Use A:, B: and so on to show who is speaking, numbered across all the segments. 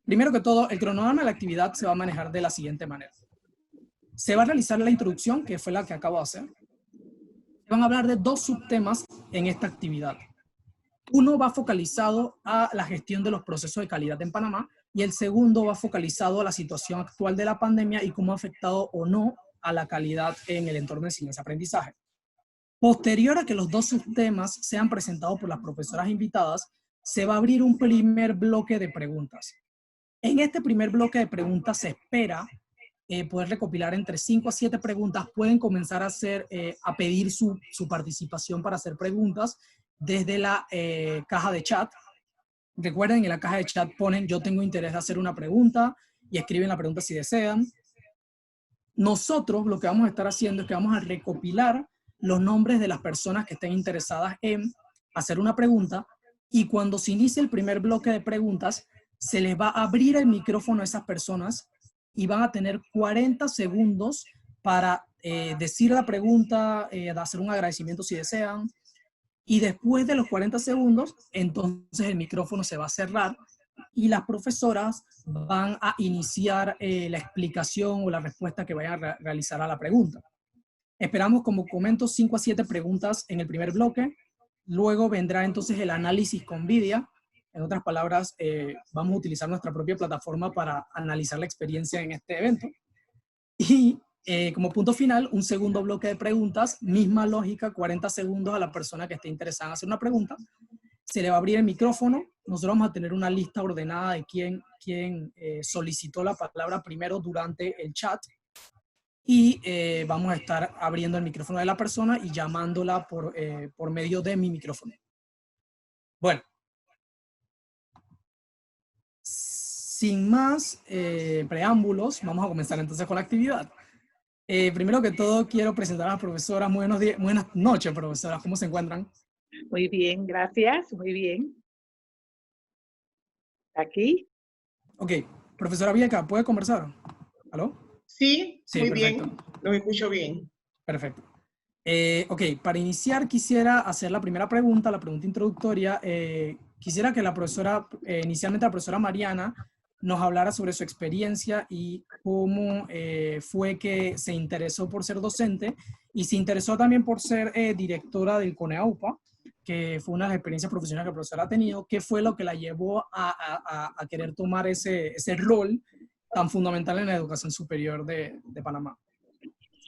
A: Primero que todo, el cronograma de la actividad se va a manejar de la siguiente manera. Se va a realizar la introducción, que fue la que acabo de hacer. Se van a hablar de 2 subtemas en esta actividad. Uno va focalizado a la gestión de los procesos de calidad en Panamá y el segundo va focalizado a la situación actual de la pandemia y cómo ha afectado o no a la calidad en el entorno de enseñanza-aprendizaje. Posterior a que los 2 subtemas sean presentados por las profesoras invitadas, se va a abrir un primer bloque de preguntas. En este primer bloque de preguntas se espera poder recopilar entre 5 a 7 preguntas. Pueden comenzar a pedir su participación para hacer preguntas desde la caja de chat. Recuerden, en la caja de chat ponen yo tengo interés de hacer una pregunta y escriben la pregunta si desean. Nosotros lo que vamos a estar haciendo es que vamos a recopilar los nombres de las personas que estén interesadas en hacer una pregunta y cuando se inicie el primer bloque de preguntas, se les va a abrir el micrófono a esas personas y van a tener 40 segundos para decir la pregunta, hacer un agradecimiento si desean. Y después de los 40 segundos, entonces el micrófono se va a cerrar y las profesoras van a iniciar la explicación o la respuesta que vayan a realizar a la pregunta. Esperamos, como comento, 5 a 7 preguntas en el primer bloque. Luego vendrá entonces el análisis con Vidia. En otras palabras, vamos a utilizar nuestra propia plataforma para analizar la experiencia en este evento. Y como punto final, un segundo bloque de preguntas, misma lógica, 40 segundos a la persona que esté interesada en hacer una pregunta. Se le va a abrir el micrófono. Nosotros vamos a tener una lista ordenada de quién solicitó la palabra primero durante el chat. Y vamos a estar abriendo el micrófono de la persona y llamándola por medio de mi micrófono. Bueno. Sin más preámbulos, vamos a comenzar entonces con la actividad. Primero que todo, quiero presentar a las profesoras. Buenas noches, profesoras. ¿Cómo se encuentran?
B: Muy bien, gracias. Muy bien. ¿Aquí?
A: Ok. Profesora Vieca, ¿puede conversar? ¿Aló?
C: Sí,
A: Sí,
C: muy
A: perfecto.
C: bien. Los escucho bien.
A: Perfecto. Ok, para iniciar quisiera hacer la primera pregunta, la pregunta introductoria. Quisiera que la profesora, inicialmente la profesora Mariana, nos hablara sobre su experiencia y cómo fue que se interesó por ser docente y se interesó también por ser directora del CONEAUPA, que fue una de las experiencias profesionales que la profesora ha tenido. ¿Qué fue lo que la llevó a querer tomar ese rol tan fundamental en la educación superior de Panamá?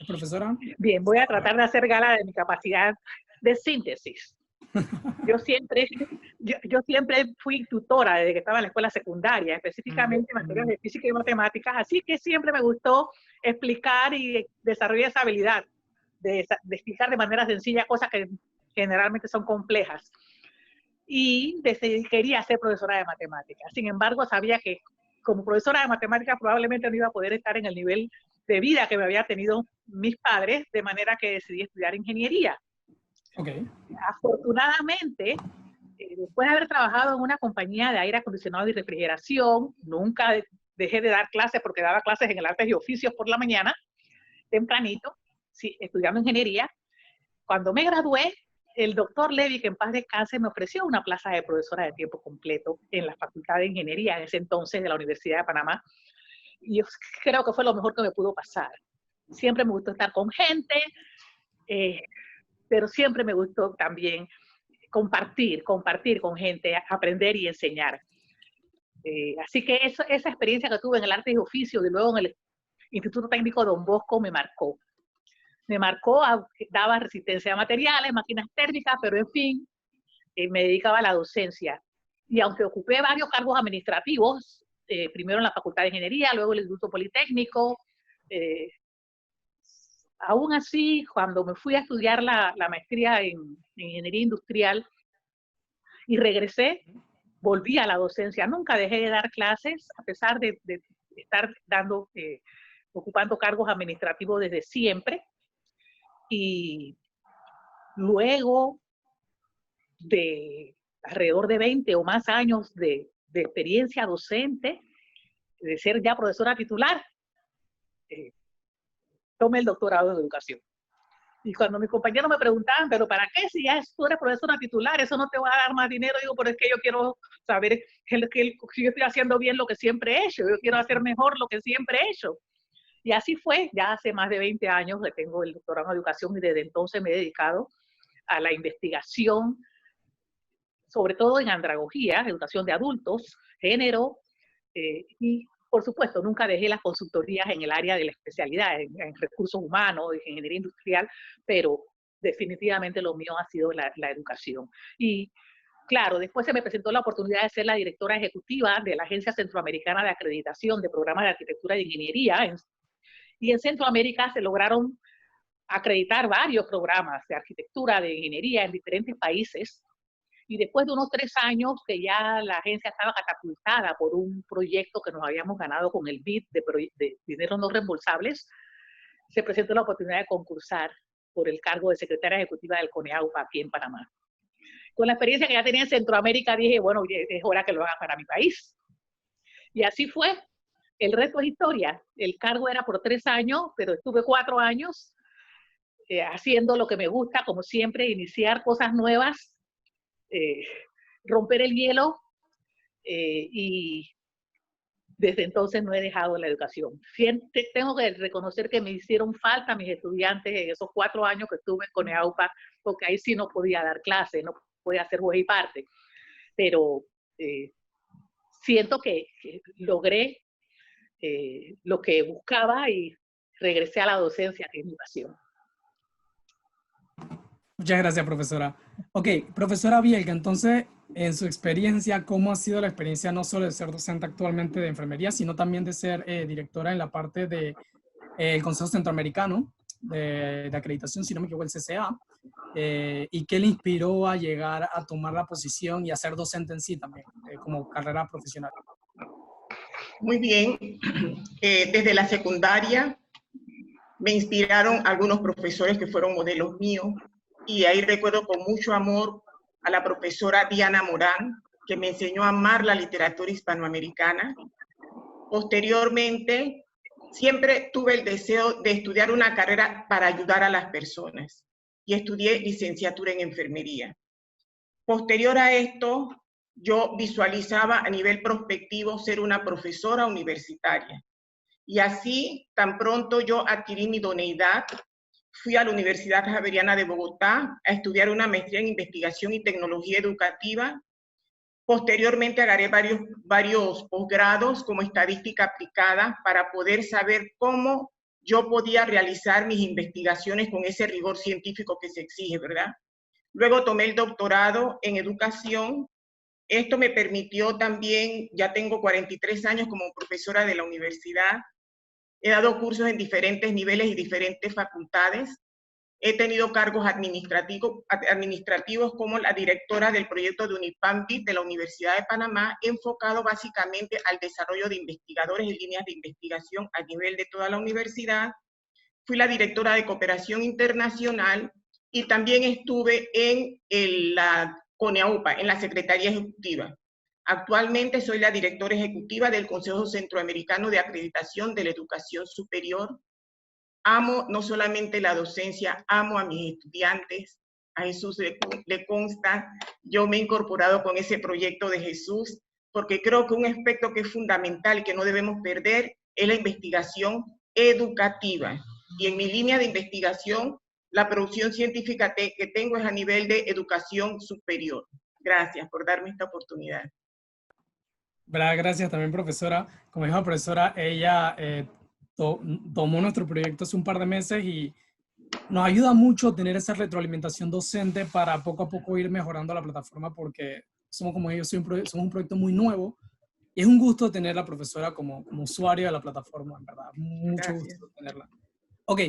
A: Profesora.
B: Bien, voy a tratar de hacer gala de mi capacidad de síntesis. Yo siempre fui tutora desde que estaba en la escuela secundaria, específicamente en materias de física y matemáticas, así que siempre me gustó explicar y desarrollar esa habilidad de explicar de manera sencilla cosas que generalmente son complejas. Y quería ser profesora de matemáticas. Sin embargo, sabía que como profesora de matemáticas probablemente no iba a poder estar en el nivel de vida que me había tenido mis padres, de manera que decidí estudiar ingeniería.
A: Okay.
B: Afortunadamente, después de haber trabajado en una compañía de aire acondicionado y refrigeración, nunca dejé de dar clases porque daba clases en el Artes y Oficios por la mañana, tempranito, sí, estudiando ingeniería. Cuando me gradué, el doctor Levy, que en paz descanse, me ofreció una plaza de profesora de tiempo completo en la Facultad de Ingeniería, en ese entonces de la Universidad de Panamá. Y yo creo que fue lo mejor que me pudo pasar. Siempre me gustó estar con gente, pero siempre me gustó también compartir con gente, aprender y enseñar. Así que esa experiencia que tuve en el Artes y Oficios y luego en el Instituto Técnico Don Bosco me marcó. Daba resistencia a materiales, máquinas térmicas, pero en fin, me dedicaba a la docencia. Y aunque ocupé varios cargos administrativos, primero en la Facultad de Ingeniería, luego en el Instituto Politécnico, aún así, cuando me fui a estudiar la maestría en Ingeniería Industrial y regresé, volví a la docencia. Nunca dejé de dar clases, a pesar de estar ocupando cargos administrativos desde siempre. Y luego de alrededor de 20 o más años de experiencia docente, de ser ya profesora titular, tomé el doctorado en educación. Y cuando mis compañeros me preguntaban, ¿pero para qué? Si ya tú eres profesora titular, eso no te va a dar más dinero. Digo, pero es que yo quiero saber que yo estoy haciendo bien lo que siempre he hecho. Yo quiero hacer mejor lo que siempre he hecho. Y así fue. Ya hace más de 20 años que tengo el doctorado en educación y desde entonces me he dedicado a la investigación, sobre todo en andragogía, educación de adultos, género, y por supuesto, nunca dejé las consultorías en el área de la especialidad, en recursos humanos, en ingeniería industrial, pero definitivamente lo mío ha sido la educación. Y claro, después se me presentó la oportunidad de ser la directora ejecutiva de la Agencia Centroamericana de Acreditación de Programas de Arquitectura y Ingeniería, y en Centroamérica se lograron acreditar varios programas de arquitectura, de ingeniería en diferentes países. Y después de unos 3 años que ya la agencia estaba catapultada por un proyecto que nos habíamos ganado con el BID de dinero no reembolsables, se presentó la oportunidad de concursar por el cargo de secretaria ejecutiva del CONEAUPA aquí en Panamá. Con la experiencia que ya tenía en Centroamérica, dije, bueno, es hora que lo haga para mi país. Y así fue. El resto es historia. El cargo era por 3 años, pero estuve 4 años haciendo lo que me gusta, como siempre, iniciar cosas nuevas, romper el hielo, y desde entonces no he dejado la educación. Tengo que reconocer que me hicieron falta mis estudiantes en esos 4 años que estuve con EAUPA, porque ahí sí no podía dar clases, no podía hacer juez y parte, pero siento que logré lo que buscaba y regresé a la docencia, que es mi pasión.
A: Muchas gracias, profesora. Ok, profesora Bielka, entonces, en su experiencia, ¿cómo ha sido la experiencia no solo de ser docente actualmente de enfermería, sino también de ser directora en la parte del Consejo Centroamericano de Acreditación, si no me equivoco, el CCA? ¿Y qué le inspiró a llegar a tomar la posición y a ser docente en sí también, como carrera profesional?
C: Muy bien. Desde la secundaria me inspiraron algunos profesores que fueron modelos míos, y ahí recuerdo con mucho amor a la profesora Diana Morán, que me enseñó a amar la literatura hispanoamericana. Posteriormente, siempre tuve el deseo de estudiar una carrera para ayudar a las personas, y estudié licenciatura en enfermería. Posterior a esto, yo visualizaba a nivel prospectivo ser una profesora universitaria. Y así, tan pronto yo adquirí mi idoneidad, fui a la Universidad Javeriana de Bogotá a estudiar una maestría en investigación y tecnología educativa. Posteriormente agarré varios posgrados como estadística aplicada para poder saber cómo yo podía realizar mis investigaciones con ese rigor científico que se exige, ¿verdad? Luego tomé el doctorado en educación. Esto me permitió también, ya tengo 43 años como profesora de la universidad. He dado cursos en diferentes niveles y diferentes facultades. He tenido cargos administrativos como la directora del proyecto de UNIPAMBIT de la Universidad de Panamá, enfocado básicamente al desarrollo de investigadores en líneas de investigación a nivel de toda la universidad. Fui la directora de cooperación internacional y también estuve en la CONEAUPA, en la Secretaría Ejecutiva. Actualmente soy la directora ejecutiva del Consejo Centroamericano de Acreditación de la Educación Superior. Amo no solamente la docencia, amo a mis estudiantes. A Jesús le consta, yo me he incorporado con ese proyecto de Jesús, porque creo que un aspecto que es fundamental y que no debemos perder es la investigación educativa. Y en mi línea de investigación, la producción científica que tengo es a nivel de educación superior. Gracias por darme esta oportunidad.
A: Gracias también, profesora. Como dijo la profesora, ella tomó nuestro proyecto hace un par de meses y nos ayuda mucho tener esa retroalimentación docente para poco a poco ir mejorando la plataforma, porque somos, como ellos, somos un proyecto muy nuevo y es un gusto tener a la profesora como usuario de la plataforma, en verdad. Mucho gusto tenerla. Ok,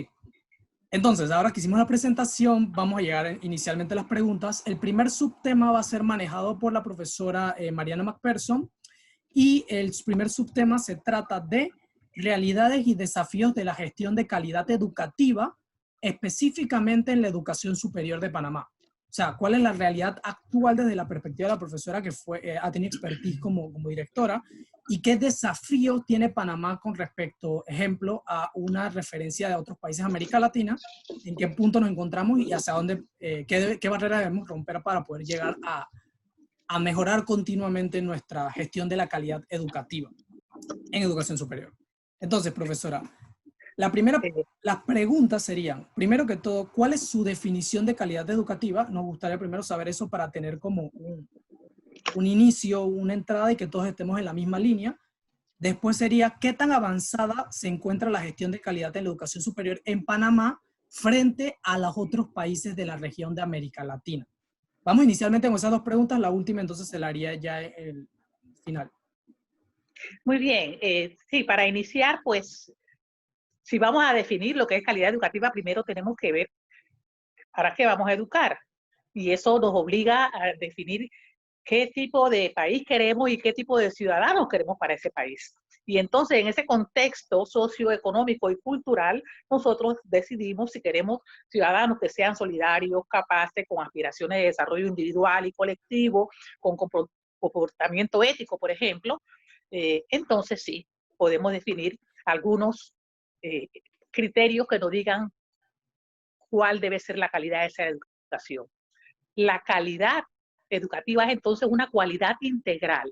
A: entonces, ahora que hicimos la presentación, vamos a llegar inicialmente a las preguntas. El primer subtema va a ser manejado por la profesora Mariana McPherson. Y el primer subtema se trata de realidades y desafíos de la gestión de calidad educativa, específicamente en la educación superior de Panamá. O sea, ¿cuál es la realidad actual desde la perspectiva de la profesora que ha tenido expertise como directora? ¿Y qué desafíos tiene Panamá con respecto, ejemplo, a una referencia de otros países de América Latina? ¿En qué punto nos encontramos y hacia dónde, qué barrera debemos romper para poder llegar a mejorar continuamente nuestra gestión de la calidad educativa en educación superior? Entonces, profesora, las preguntas serían, primero que todo, ¿cuál es su definición de calidad educativa? Nos gustaría primero saber eso para tener como un inicio, una entrada y que todos estemos en la misma línea. Después sería, ¿qué tan avanzada se encuentra la gestión de calidad en la educación superior en Panamá frente a los otros países de la región de América Latina? Vamos inicialmente con esas dos preguntas, la última entonces se la haría ya el final.
B: Muy bien, sí, para iniciar, pues, si vamos a definir lo que es calidad educativa, primero tenemos que ver para qué vamos a educar. Y eso nos obliga a definir qué tipo de país queremos y qué tipo de ciudadanos queremos para ese país. Y entonces, en ese contexto socioeconómico y cultural, nosotros decidimos si queremos ciudadanos que sean solidarios, capaces, con aspiraciones de desarrollo individual y colectivo, con comportamiento ético, por ejemplo. Entonces, sí, podemos definir algunos criterios que nos digan cuál debe ser la calidad de esa educación. La calidad educativa es entonces una cualidad integral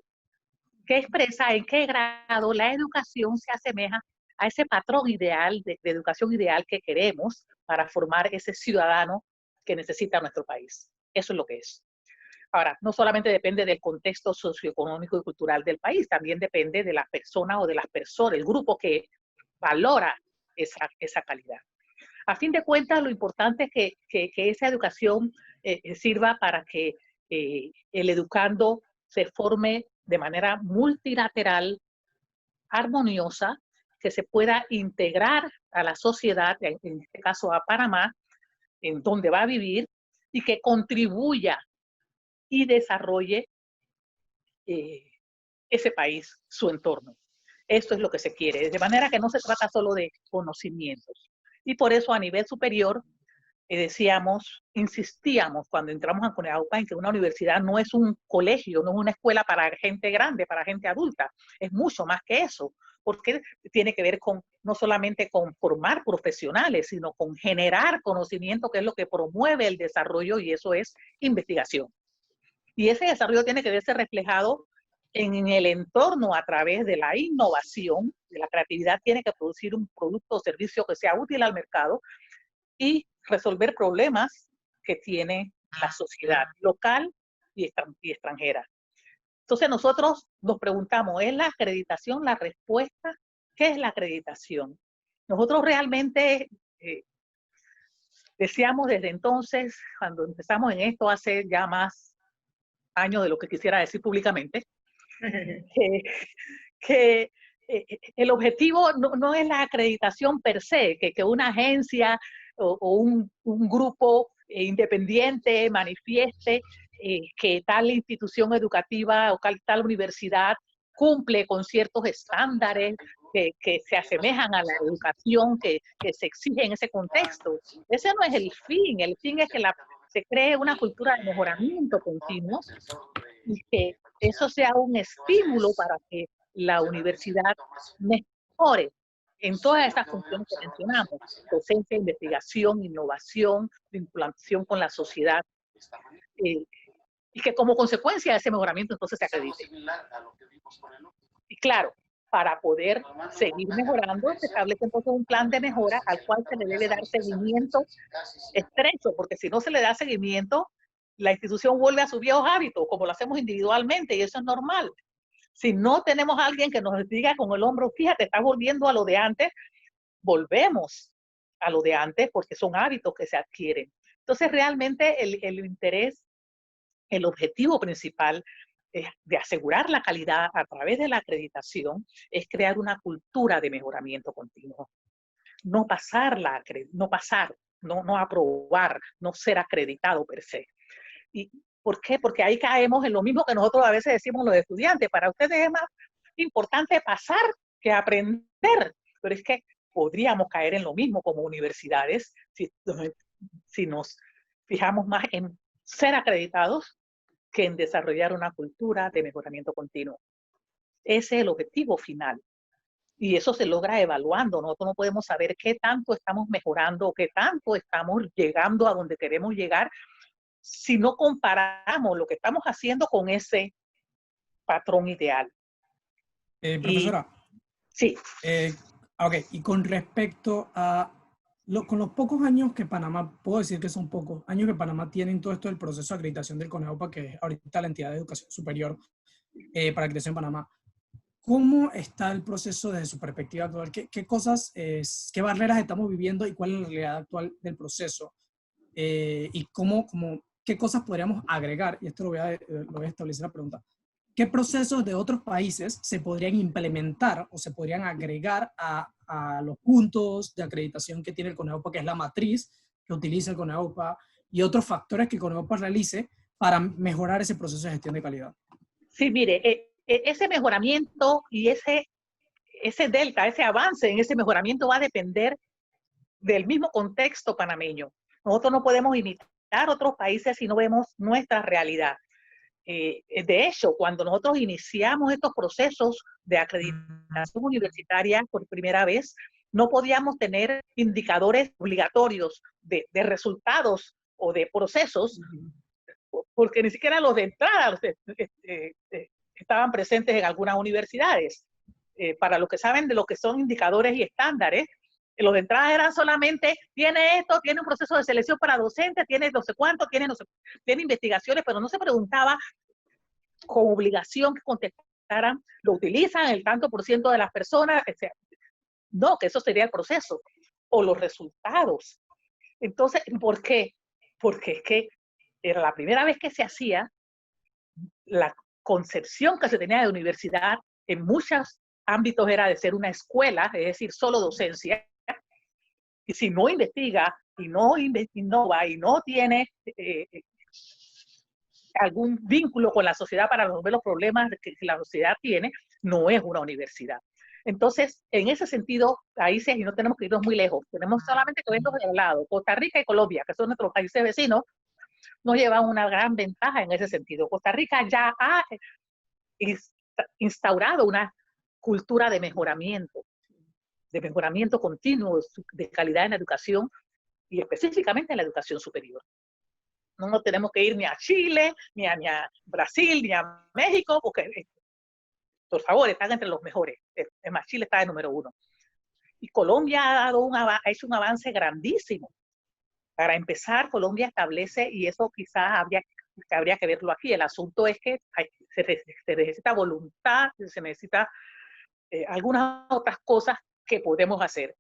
B: que expresa en qué grado la educación se asemeja a ese patrón ideal de educación ideal que queremos para formar ese ciudadano que necesita nuestro país. Eso es lo que es. Ahora, no solamente depende del contexto socioeconómico y cultural del país, también depende de la persona o de las personas, el grupo que valora esa calidad. A fin de cuentas, lo importante es que esa educación sirva para que el educando se forme de manera multilateral, armoniosa, que se pueda integrar a la sociedad, en este caso a Panamá, en donde va a vivir, y que contribuya y desarrolle ese país, su entorno. Esto es lo que se quiere, de manera que no se trata solo de conocimientos. Y por eso a nivel superior decíamos, insistíamos cuando entramos a CONEAUPA en que una universidad no es un colegio, no es una escuela para gente grande, para gente adulta, es mucho más que eso, porque tiene que ver con no solamente con formar profesionales, sino con generar conocimiento, que es lo que promueve el desarrollo, y eso es investigación. Y ese desarrollo tiene que verse reflejado en el entorno a través de la innovación, de la creatividad. Tiene que producir un producto o servicio que sea útil al mercado y resolver problemas que tiene la sociedad local y extranjera. Entonces nosotros nos preguntamos, ¿es la acreditación la respuesta? ¿Qué es la acreditación? Nosotros realmente decíamos desde entonces, cuando empezamos en esto hace ya más años de lo que quisiera decir públicamente, que el objetivo no es la acreditación per se, que una agencia o un grupo independiente manifieste que tal institución educativa o tal universidad cumple con ciertos estándares que se asemejan a la educación que se exige en ese contexto. Ese no es el fin es que se cree una cultura de mejoramiento continuo y que eso sea un estímulo para que la universidad mejore en todas estas funciones que mencionamos: docencia, investigación, innovación, vinculación con la sociedad, y que como consecuencia de ese mejoramiento entonces se acredite. Y claro, para poder seguir mejorando, se establece entonces un plan de mejora al cual se le debe dar seguimiento estrecho, porque si no se le da seguimiento, la institución vuelve a sus viejos hábitos, como lo hacemos individualmente, y eso es normal. Si no tenemos a alguien que nos diga con el hombro, fíjate, estás volviendo a lo de antes, volvemos a lo de antes porque son hábitos que se adquieren. Entonces, realmente el interés, el objetivo principal de asegurar la calidad a través de la acreditación es crear una cultura de mejoramiento continuo. No aprobar, no ser acreditado per se. ¿Y por qué? Porque ahí caemos en lo mismo que nosotros a veces decimos los estudiantes: para ustedes es más importante pasar que aprender. Pero es que podríamos caer en lo mismo como universidades si nos fijamos más en ser acreditados que en desarrollar una cultura de mejoramiento continuo. Ese es el objetivo final. Y eso se logra evaluando. Nosotros no podemos saber qué tanto estamos mejorando o qué tanto estamos llegando a donde queremos llegar si no comparamos lo que estamos haciendo con ese patrón ideal.
A: Profesora,
B: sí.
A: Ok, y con respecto a con los pocos años que Panamá, puedo decir que son pocos años que Panamá tiene en todo esto del proceso de acreditación del CONEOPA, que es ahorita la entidad de educación superior para acreditación en Panamá, ¿cómo está el proceso desde su perspectiva actual? ¿Qué cosas, qué barreras estamos viviendo y cuál es la realidad actual del proceso? Y qué cosas podríamos agregar, y esto lo voy a establecer la pregunta. ¿Qué procesos de otros países se podrían implementar o se podrían agregar a los puntos de acreditación que tiene el CONEOPA, que es la matriz que utiliza el CONEOPA, y otros factores que el CONEOPA realice para mejorar ese proceso de gestión de calidad?
B: Sí, mire, ese mejoramiento y ese delta, ese avance en ese mejoramiento va a depender del mismo contexto panameño. Nosotros no podemos imitar otros países si no vemos nuestra realidad. De hecho, cuando nosotros iniciamos estos procesos de acreditación universitaria por primera vez, no podíamos tener indicadores obligatorios de resultados o de procesos, porque ni siquiera los de entrada estaban presentes en algunas universidades. Para los que saben de lo que son indicadores y estándares, los de entrada eran solamente, tiene esto, tiene un proceso de selección para docentes, tiene no sé cuánto, tiene investigaciones, pero no se preguntaba con obligación que contestaran, lo utilizan el tanto por ciento de las personas, etc. No, que eso sería el proceso, o los resultados. Entonces, ¿por qué? Porque es que era la primera vez que se hacía, la concepción que se tenía de universidad en muchos ámbitos era de ser una escuela, es decir, solo docencia, y si no investiga y no innova y no tiene algún vínculo con la sociedad para resolver los problemas que la sociedad tiene, no es una universidad. Entonces, en ese sentido, países, y no tenemos que irnos muy lejos, tenemos solamente que verlos de al lado, Costa Rica y Colombia, que son nuestros países vecinos, nos llevan una gran ventaja en ese sentido. Costa Rica ya ha instaurado una cultura de mejoramiento continuo, de calidad en la educación y específicamente en la educación superior. No nos tenemos que ir ni a Chile, ni a Brasil, ni a México, porque, por favor, están entre los mejores. Es más, Chile está de número 1. Y Colombia ha hecho un avance grandísimo. Para empezar, Colombia establece, y eso quizás habría que verlo aquí, el asunto es que se necesita voluntad, se necesita algunas otras cosas que podemos hacer.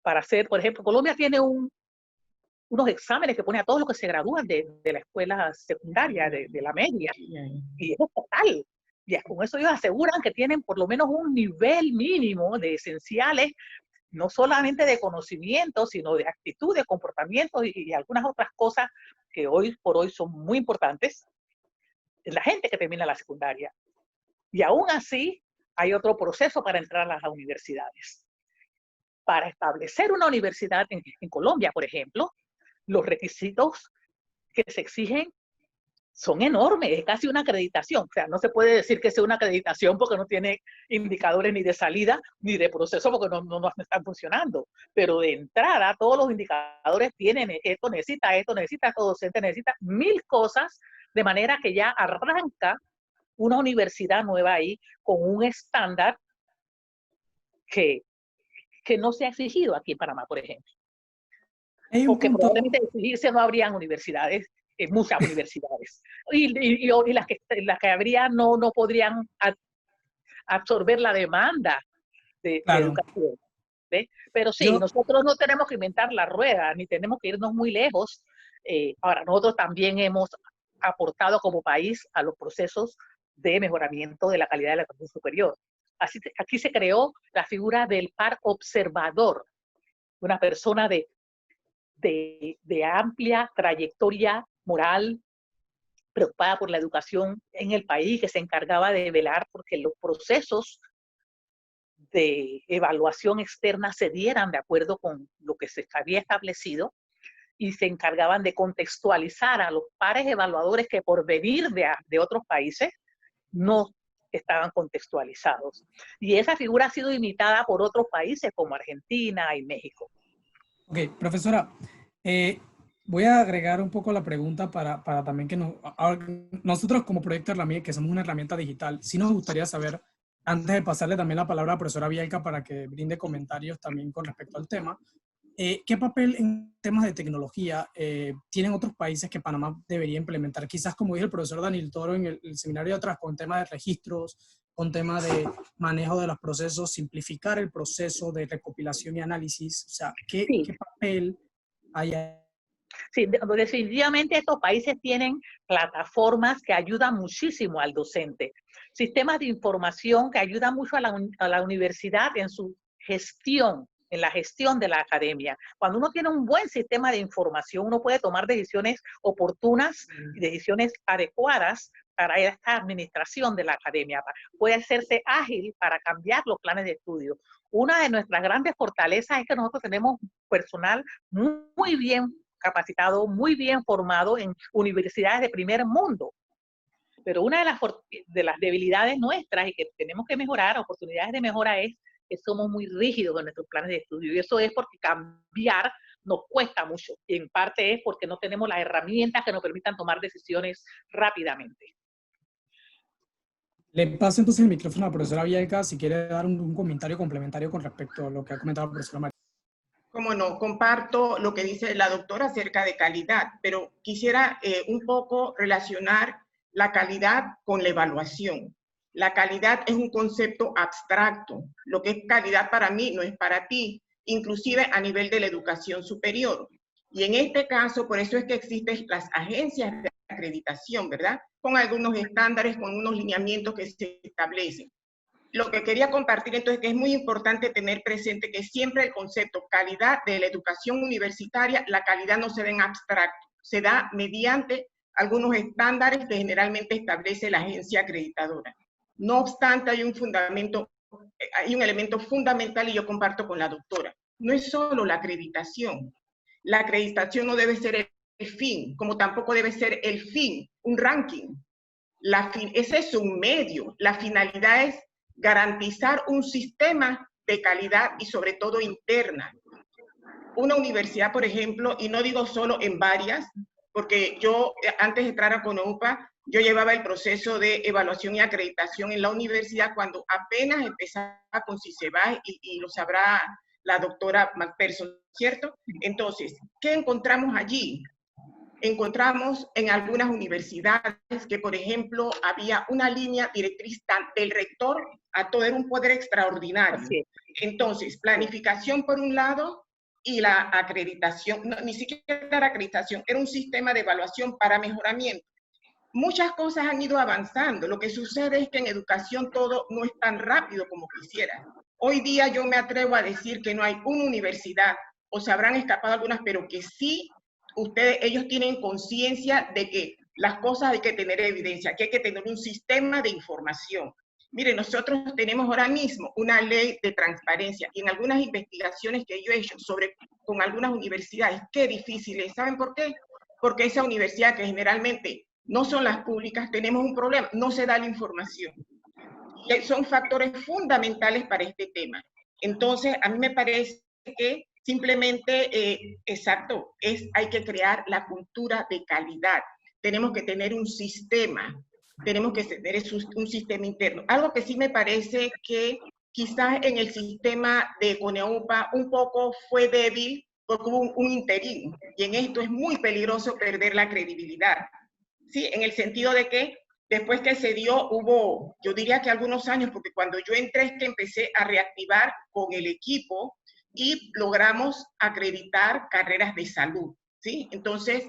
B: Para hacer, por ejemplo, Colombia tiene unos exámenes que pone a todos los que se gradúan de la escuela secundaria, de la media, y es total. Y con eso ellos aseguran que tienen por lo menos un nivel mínimo de esenciales, no solamente de conocimiento, sino de actitud, de comportamiento y algunas otras cosas que hoy por hoy son muy importantes en la gente que termina la secundaria. Y aún así, hay otro proceso para entrar a las universidades. Para establecer una universidad en Colombia, por ejemplo, los requisitos que se exigen son enormes, es casi una acreditación. O sea, no se puede decir que sea una acreditación porque no tiene indicadores ni de salida ni de proceso porque no están funcionando. Pero de entrada, todos los indicadores tienen esto necesita, todo docente necesita 1000 cosas, de manera que ya arranca una universidad nueva ahí con un estándar que no se ha exigido aquí en Panamá, por ejemplo. Porque probablemente de exigirse no habrían universidades, muchas universidades. Y las que habría no podrían absorber la demanda de educación. ¿Ve? Pero sí, nosotros no tenemos que inventar la rueda, ni tenemos que irnos muy lejos. Ahora, nosotros también hemos aportado como país a los procesos de mejoramiento de la calidad de la educación superior. Así, aquí se creó la figura del par observador, una persona de amplia trayectoria moral, preocupada por la educación en el país, que se encargaba de velar porque los procesos de evaluación externa se dieran de acuerdo con lo que se había establecido. y se encargaban de contextualizar a los pares evaluadores que por venir de otros países no estaban contextualizados. Y esa figura ha sido imitada por otros países como Argentina y México.
A: Ok, profesora, voy a agregar un poco la pregunta para también que nosotros como Proyecto Herramienta, que somos una herramienta digital, sí nos gustaría saber, antes de pasarle también la palabra a la profesora Bielka para que brinde comentarios también con respecto al tema, ¿qué papel en temas de tecnología tienen otros países que Panamá debería implementar? Quizás, como dijo el profesor Daniel Toro en el seminario de atrás, con temas de registros, con temas de manejo de los procesos, simplificar el proceso de recopilación y análisis. O sea, ¿qué papel hay ahí?
B: Sí, definitivamente estos países tienen plataformas que ayudan muchísimo al docente, sistemas de información que ayudan mucho a la universidad en su gestión, en la gestión de la academia. Cuando uno tiene un buen sistema de información, uno puede tomar decisiones oportunas y decisiones adecuadas para esta administración de la academia. Puede hacerse ágil para cambiar los planes de estudio. Una de nuestras grandes fortalezas es que nosotros tenemos personal muy bien capacitado, muy bien formado en universidades de primer mundo. Pero una de las debilidades nuestras y que tenemos que mejorar, oportunidades de mejora, es que somos muy rígidos en nuestros planes de estudio. Y eso es porque cambiar nos cuesta mucho. Y en parte es porque no tenemos las herramientas que nos permitan tomar decisiones rápidamente.
A: Le paso entonces el micrófono a la profesora Bielka si quiere dar un comentario complementario con respecto a lo que ha comentado la profesora María.
C: Cómo no, comparto lo que dice la doctora acerca de calidad, pero quisiera un poco relacionar la calidad con la evaluación. La calidad es un concepto abstracto. Lo que es calidad para mí no es para ti, inclusive a nivel de la educación superior. Y en este caso, por eso es que existen las agencias de acreditación, ¿verdad? Con algunos estándares, con unos lineamientos que se establecen. Lo que quería compartir entonces que es muy importante tener presente que siempre el concepto calidad de la educación universitaria, la calidad no se da en abstracto, se da mediante algunos estándares que generalmente establece la agencia acreditadora. No obstante, hay un elemento fundamental y yo comparto con la doctora. No es solo la acreditación. La acreditación no debe ser el fin, como tampoco debe ser el fin, un ranking. Ese es un medio. La finalidad es garantizar un sistema de calidad y sobre todo interna. Una universidad, por ejemplo, y no digo solo en varias, porque yo antes de entrar a CONEUPA, yo llevaba el proceso de evaluación y acreditación en la universidad cuando apenas empezaba con CICEBA y lo sabrá la doctora McPherson, ¿cierto? Entonces, ¿qué encontramos allí? Encontramos en algunas universidades que, por ejemplo, había una línea directriz del rector a todo, era un poder extraordinario. Entonces, planificación por un lado y la acreditación, no, ni siquiera la acreditación, era un sistema de evaluación para mejoramiento. Muchas cosas han ido avanzando. Lo que sucede es que en educación todo no es tan rápido como quisiera. Hoy día yo me atrevo a decir que no hay una universidad, o se habrán escapado algunas, pero que sí ellos tienen conciencia de que las cosas hay que tener evidencia, que hay que tener un sistema de información. Miren, nosotros tenemos ahora mismo una ley de transparencia y en algunas investigaciones que yo he hecho con algunas universidades, qué difícil es. ¿Saben por qué? Porque esa universidad que generalmente no son las públicas, tenemos un problema, no se da la información. Y son factores fundamentales para este tema. Entonces, a mí me parece que simplemente, hay que crear la cultura de calidad. Tenemos que tener un sistema, tenemos que tener un sistema interno. Algo que sí me parece que quizás en el sistema de CONEUPA un poco fue débil porque hubo un interín. Y en esto es muy peligroso perder la credibilidad. ¿Sí? En el sentido de que después que se dio, hubo, yo diría que algunos años, porque cuando yo entré es que empecé a reactivar con el equipo y logramos acreditar carreras de salud, ¿sí? Entonces,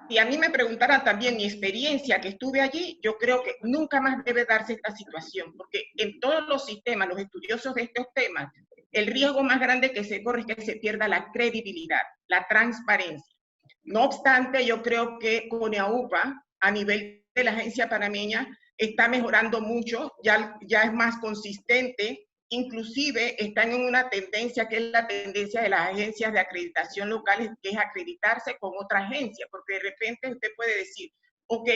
C: si a mí me preguntaran también mi experiencia que estuve allí, yo creo que nunca más debe darse esta situación, porque en todos los sistemas, los estudiosos de estos temas, el riesgo más grande que se corre es que se pierda la credibilidad, la transparencia. No obstante, yo creo que CONEAUPA, a nivel de la agencia panameña, está mejorando mucho, ya es más consistente inclusive están en una tendencia que es la tendencia de las agencias de acreditación locales, que es acreditarse con otra agencia, porque de repente usted puede decir, ok,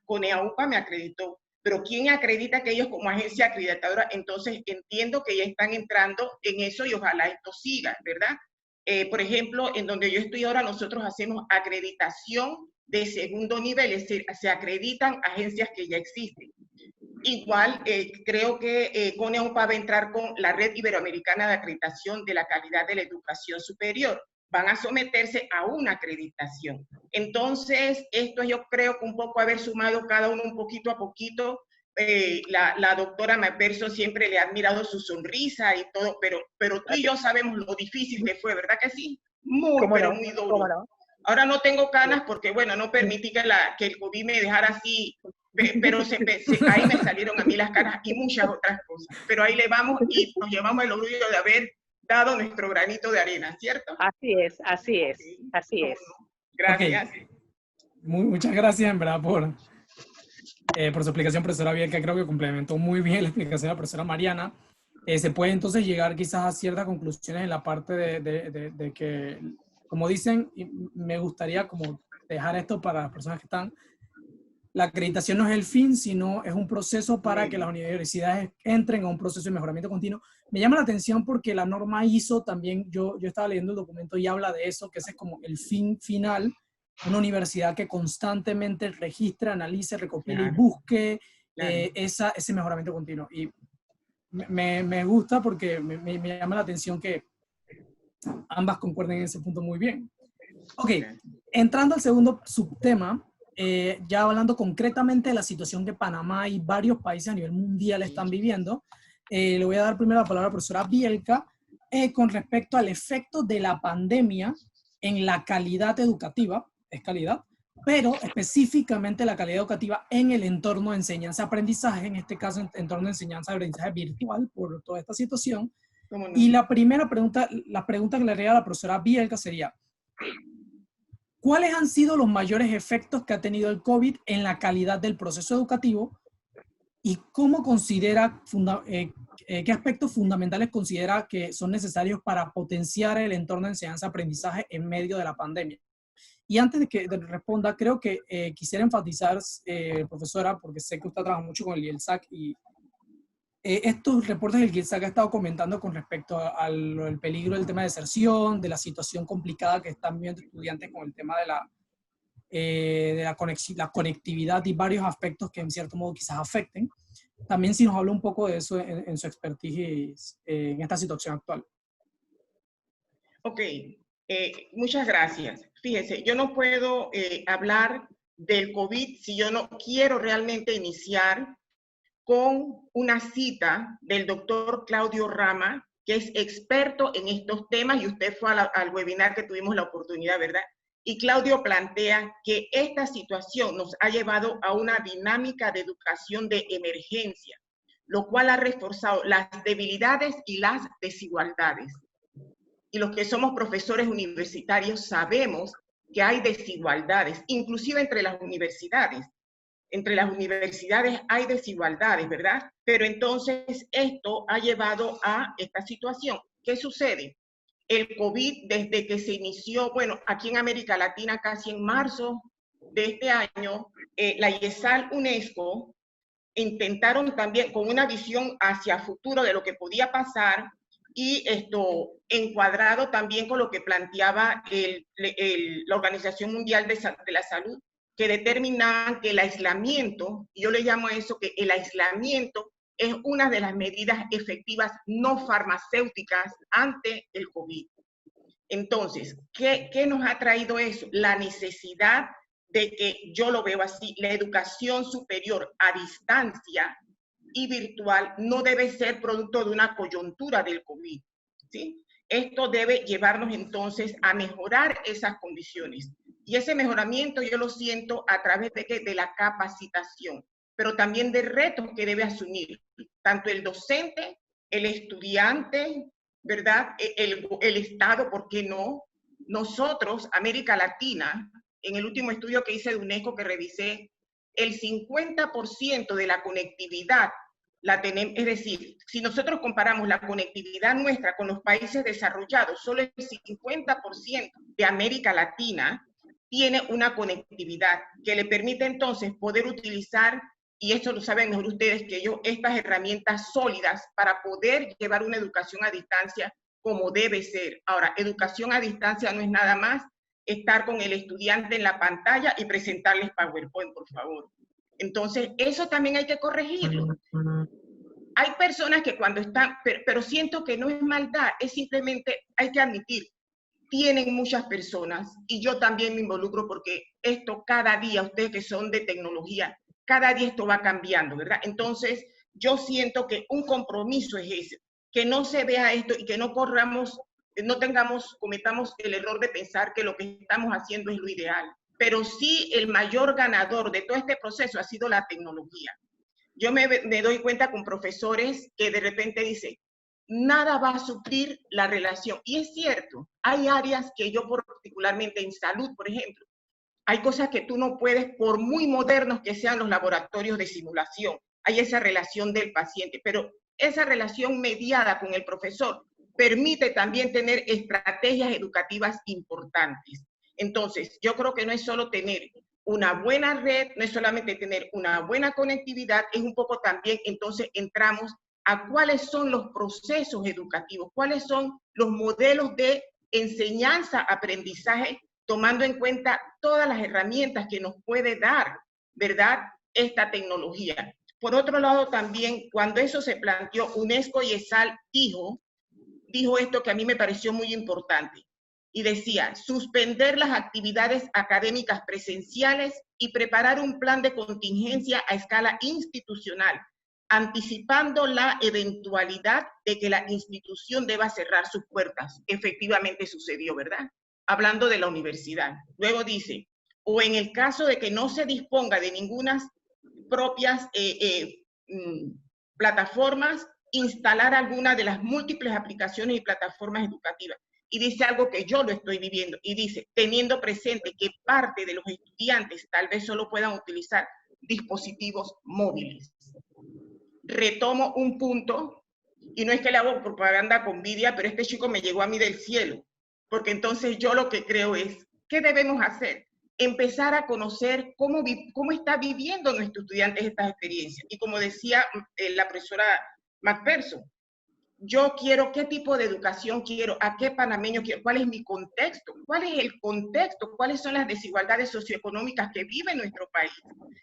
C: Coneaupa me acreditó, pero ¿quién acredita que ellos como agencia acreditadora? Entonces entiendo que ya están entrando en eso y ojalá esto siga, ¿verdad? Por ejemplo, en donde yo estoy ahora, nosotros hacemos acreditación de segundo nivel, es decir, se acreditan agencias que ya existen. Igual, creo que Coneaupa va a entrar con la Red Iberoamericana de Acreditación de la Calidad de la Educación Superior. Van a someterse a una acreditación. Entonces, esto yo creo que un poco haber sumado cada uno un poquito a poquito. La doctora Macpherson siempre le ha admirado su sonrisa y todo, pero tú y yo sabemos lo difícil que fue, ¿verdad que sí? Muy, pero muy duro.
B: ¿Cómo no?
C: Ahora no tengo canas porque, bueno, no permití que el COVID me dejara así, pero ahí me salieron a mí las canas y muchas otras cosas. Pero ahí le vamos y nos llevamos el orgullo de haber dado nuestro granito de arena, ¿cierto?
B: Así es, así es, así es.
C: Gracias.
A: Okay. Muchas gracias, en verdad, por su explicación, profesora Bielka. Creo que complementó muy bien la explicación de la profesora Mariana. Se puede entonces llegar quizás a ciertas conclusiones en la parte de que, como dicen, y me gustaría como dejar esto para las personas que están, la acreditación no es el fin, sino es un proceso para que las universidades entren a un proceso de mejoramiento continuo. Me llama la atención porque la norma ISO también, yo estaba leyendo el documento y habla de eso, que ese es como el fin final, una universidad que constantemente registre, analice, recopile y busque ese mejoramiento continuo. Y me gusta porque me llama la atención que ambas concuerden en ese punto muy bien. Ok, entrando al segundo subtema, ya hablando concretamente de la situación que Panamá y varios países a nivel mundial están viviendo, le voy a dar primero la palabra a la profesora Bielka con respecto al efecto de la pandemia en la calidad educativa, es calidad, pero específicamente la calidad educativa en el entorno de enseñanza-aprendizaje, en este caso entorno de enseñanza-aprendizaje virtual por toda esta situación.
C: ¿Cómo no?
A: Y la primera pregunta, la pregunta que le haría a la profesora Bielka sería, ¿cuáles han sido los mayores efectos que ha tenido el COVID en la calidad del proceso educativo y cómo considera, qué aspectos fundamentales considera que son necesarios para potenciar el entorno de enseñanza-aprendizaje en medio de la pandemia? Y antes de que responda, creo que quisiera enfatizar, profesora, porque sé que usted trabaja mucho con el GIELSAC y estos reportes del GIELSAC ha estado comentando con respecto al peligro del tema de deserción, de la situación complicada que están viviendo estudiantes con el tema de la conectividad y varios aspectos que en cierto modo quizás afecten. También si nos habla un poco de eso en su expertise en esta situación actual.
C: Ok, muchas gracias. Fíjese, yo no puedo hablar del COVID si yo no quiero realmente iniciar con una cita del doctor Claudio Rama, que es experto en estos temas, y usted fue al webinar que tuvimos la oportunidad, ¿verdad? Y Claudio plantea que esta situación nos ha llevado a una dinámica de educación de emergencia, lo cual ha reforzado las debilidades y las desigualdades. Y los que somos profesores universitarios sabemos que hay desigualdades, inclusive entre las universidades. Entre las universidades hay desigualdades, ¿verdad? Pero entonces esto ha llevado a esta situación. ¿Qué sucede? El COVID, desde que se inició, bueno, aquí en América Latina, casi en marzo de este año, la IESAL UNESCO intentaron también con una visión hacia futuro de lo que podía pasar y esto encuadrado también con lo que planteaba la Organización Mundial de la Salud, que determinaban que el aislamiento, yo le llamo a eso que el aislamiento es una de las medidas efectivas no farmacéuticas ante el COVID. Entonces, ¿qué nos ha traído eso? La necesidad de que, yo lo veo así, la educación superior a distancia y virtual no debe ser producto de una coyuntura del COVID, ¿sí? Esto debe llevarnos entonces a mejorar esas condiciones. Y ese mejoramiento yo lo siento a través de la capacitación, pero también de retos que debe asumir tanto el docente, el estudiante, ¿verdad? El Estado, ¿por qué no? Nosotros, América Latina, en el último estudio que hice de UNESCO que revisé, el 50% de la conectividad la tenemos, es decir, si nosotros comparamos la conectividad nuestra con los países desarrollados, solo el 50% de América Latina tiene una conectividad que le permite entonces poder utilizar, y esto lo saben mejor ustedes que yo, estas herramientas sólidas para poder llevar una educación a distancia como debe ser. Ahora, educación a distancia no es nada más estar con el estudiante en la pantalla y presentarles PowerPoint, por favor. Entonces, eso también hay que corregirlo. Hay personas que cuando están, pero siento que no es maldad, es simplemente, hay que admitir, tienen muchas personas, y yo también me involucro porque esto cada día, ustedes que son de tecnología, cada día esto va cambiando, ¿verdad? Entonces, yo siento que un compromiso es ese, que no se vea esto y que no corramos, cometamos el error de pensar que lo que estamos haciendo es lo ideal. Pero sí, el mayor ganador de todo este proceso ha sido la tecnología. Yo me doy cuenta con profesores que de repente dicen, nada va a suplir la relación. Y es cierto, hay áreas que yo particularmente en salud, por ejemplo, hay cosas que tú no puedes, por muy modernos que sean los laboratorios de simulación, hay esa relación del paciente, pero esa relación mediada con el profesor permite también tener estrategias educativas importantes. Entonces, yo creo que no es solo tener una buena red, no es solamente tener una buena conectividad, es un poco también, entonces entramos a cuáles son los procesos educativos, cuáles son los modelos de enseñanza, aprendizaje, tomando en cuenta todas las herramientas que nos puede dar, ¿verdad?, esta tecnología. Por otro lado, también, cuando eso se planteó, UNESCO y ESAL dijo esto que a mí me pareció muy importante, y decía, suspender las actividades académicas presenciales y preparar un plan de contingencia a escala institucional, anticipando la eventualidad de que la institución deba cerrar sus puertas. Efectivamente sucedió, ¿verdad? Hablando de la universidad. Luego dice, o en el caso de que no se disponga de ninguna propias plataformas, instalar alguna de las múltiples aplicaciones y plataformas educativas. Y dice algo que yo lo estoy viviendo, y dice, teniendo presente que parte de los estudiantes tal vez solo puedan utilizar dispositivos móviles. Retomo un punto, y no es que le hago propaganda con envidia, pero este chico me llegó a mí del cielo, porque entonces yo lo que creo es, ¿qué debemos hacer? Empezar a conocer cómo está viviendo nuestros estudiantes estas experiencias. Y como decía la profesora McPherson, yo quiero, ¿qué tipo de educación quiero? ¿A qué panameño quiero? ¿Cuál es mi contexto? ¿Cuál es el contexto? ¿Cuáles son las desigualdades socioeconómicas que vive nuestro país?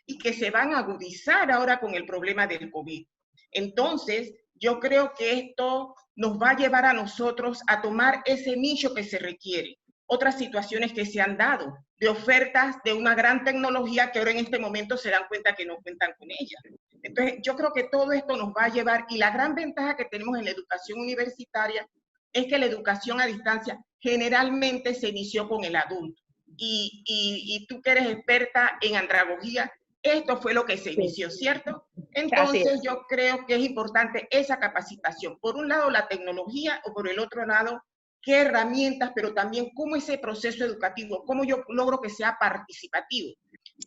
C: Y que se van a agudizar ahora con el problema del COVID. Entonces, yo creo que esto nos va a llevar a nosotros a tomar ese nicho que se requiere. Otras situaciones que se han dado, de ofertas de una gran tecnología que ahora en este momento se dan cuenta que no cuentan con ella. Entonces, yo creo que todo esto nos va a llevar, y la gran ventaja que tenemos en la educación universitaria es que la educación a distancia generalmente se inició con el adulto. Y tú que eres experta en andragogía, esto fue lo que se inició, ¿cierto? Entonces, yo creo que es importante esa capacitación. Por un lado, la tecnología, o por el otro lado, qué herramientas, pero también cómo ese proceso educativo, cómo yo logro que sea participativo.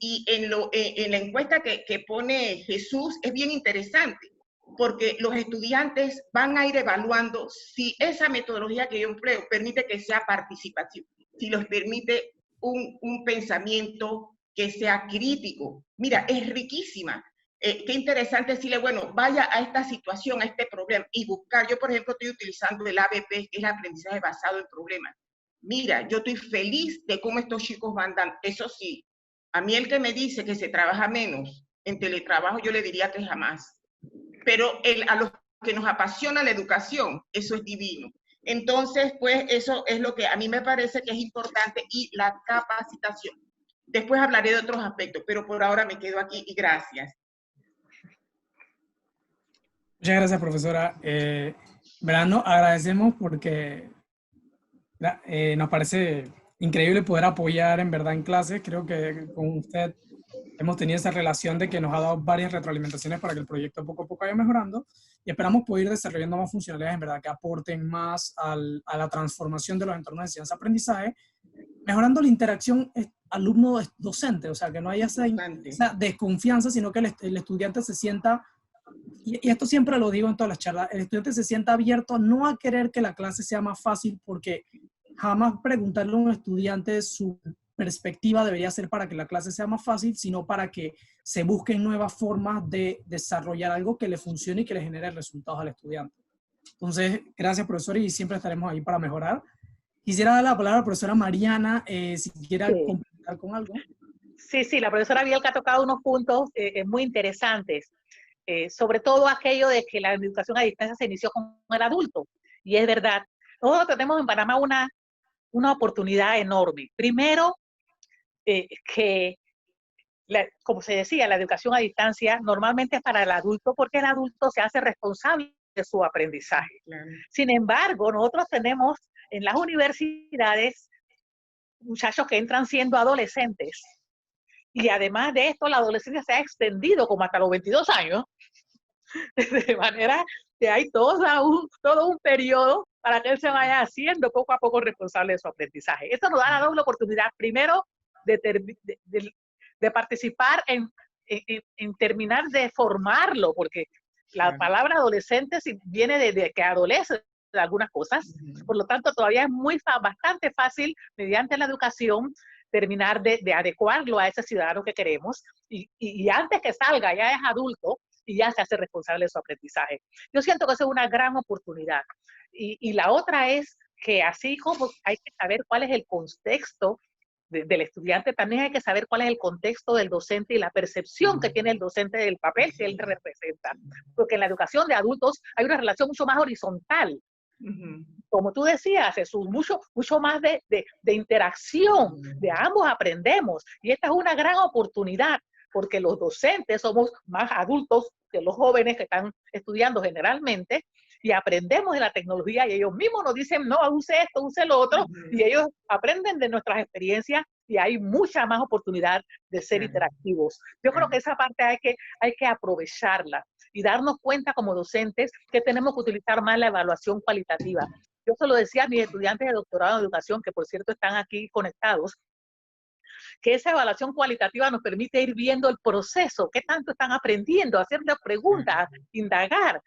C: Y en la encuesta que pone Jesús es bien interesante, porque los estudiantes van a ir evaluando si esa metodología que yo empleo permite que sea participativo, si los permite un pensamiento que sea crítico. Mira, es riquísima. Qué interesante decirle, bueno, vaya a esta situación, a este problema, y buscar. Yo, por ejemplo, estoy utilizando el ABP, que es el aprendizaje basado en problemas. Mira, yo estoy feliz de cómo estos chicos van dando. Eso sí, a mí el que me dice que se trabaja menos en teletrabajo, yo le diría que jamás. Pero a los que nos apasiona la educación, eso es divino. Entonces, pues, eso es lo que a mí me parece que es importante, y la capacitación. Después hablaré de otros aspectos, pero por ahora me quedo aquí y gracias.
A: Muchas gracias, profesora. Verano, agradecemos porque nos parece increíble poder apoyar en verdad en clases. Creo que con usted hemos tenido esa relación de que nos ha dado varias retroalimentaciones para que el proyecto poco a poco vaya mejorando, y esperamos poder ir desarrollando más funcionalidades en verdad que aporten más a la transformación de los entornos de enseñanza-aprendizaje, mejorando la interacción alumno-docente, o sea, que no haya esa desconfianza, sino que el estudiante se sienta y esto siempre lo digo en todas las charlas, el estudiante se sienta abierto no a querer que la clase sea más fácil, porque jamás preguntarle a un estudiante su perspectiva debería ser para que la clase sea más fácil, sino para que se busquen nuevas formas de desarrollar algo que le funcione y que le genere resultados al estudiante. Entonces, gracias, profesor, y siempre estaremos ahí para mejorar. Quisiera dar la palabra a la profesora Mariana, si quiera
B: Sí.
A: complementar con algo.
B: Sí, la profesora Bielka ha tocado unos puntos muy interesantes, sobre todo aquello de que la educación a distancia se inició con el adulto, y es verdad. Nosotros tenemos en Panamá una oportunidad enorme. Primero, que, como se decía, la educación a distancia normalmente es para el adulto porque el adulto se hace responsable de su aprendizaje.
C: Claro.
B: Sin embargo, nosotros tenemos en las universidades muchachos que entran siendo adolescentes. Y además de esto, la adolescencia se ha extendido como hasta los 22 años, de manera que hay todo un periodo para que él se vaya haciendo poco a poco responsable de su aprendizaje. Esto nos da la doble oportunidad, primero, de participar en terminar de formarlo, porque la palabra adolescente viene de que adolece de algunas cosas, por lo tanto todavía es bastante fácil, mediante la educación, terminar de adecuarlo a ese ciudadano que queremos, y antes que salga ya es adulto y ya se hace responsable de su aprendizaje. Yo siento que eso es una gran oportunidad. Y la otra es que así como hay que saber cuál es el contexto del estudiante, también hay que saber cuál es el contexto del docente y la percepción que tiene el docente del papel que él representa. Porque en la educación de adultos hay una relación mucho más horizontal. Como tú decías, Jesús, mucho más de interacción, de ambos aprendemos. Y esta es una gran oportunidad, porque los docentes somos más adultos que los jóvenes que están estudiando generalmente, y aprendemos de la tecnología, y ellos mismos nos dicen, no, use esto, use lo otro, y ellos aprenden de nuestras experiencias, y hay mucha más oportunidad de ser interactivos. Yo creo que esa parte hay que aprovecharla y darnos cuenta como docentes que tenemos que utilizar más la evaluación cualitativa. Yo se lo decía a mis estudiantes de doctorado en educación, que por cierto están aquí conectados, que esa evaluación cualitativa nos permite ir viendo el proceso, qué tanto están aprendiendo, hacerles preguntas, indagar,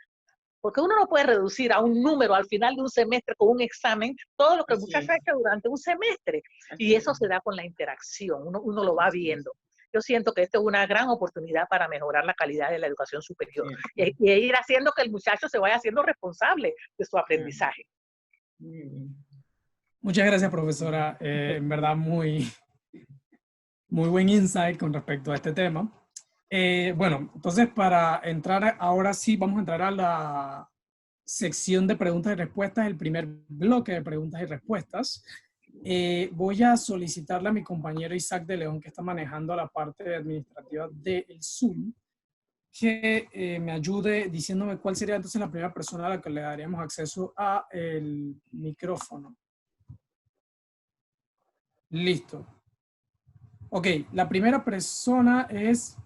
B: porque uno no puede reducir a un número al final de un semestre con un examen todo lo que el muchacho ha hecho durante un semestre, y eso se da con la interacción, uno lo va viendo. Yo siento que esto es una gran oportunidad para mejorar la calidad de la educación superior y ir haciendo que el muchacho se vaya haciendo responsable de su aprendizaje.
A: Muchas gracias, profesora. En verdad, muy buen insight con respecto a este tema. Bueno, entonces para entrar, ahora sí vamos a entrar a la sección de preguntas y respuestas, el primer bloque de preguntas y respuestas. Voy a solicitarle a mi compañero Isaac de León, que está manejando la parte administrativa del Zoom, que me ayude diciéndome cuál sería entonces la primera persona a la que le daríamos acceso a el micrófono. Listo. Ok, la primera persona es,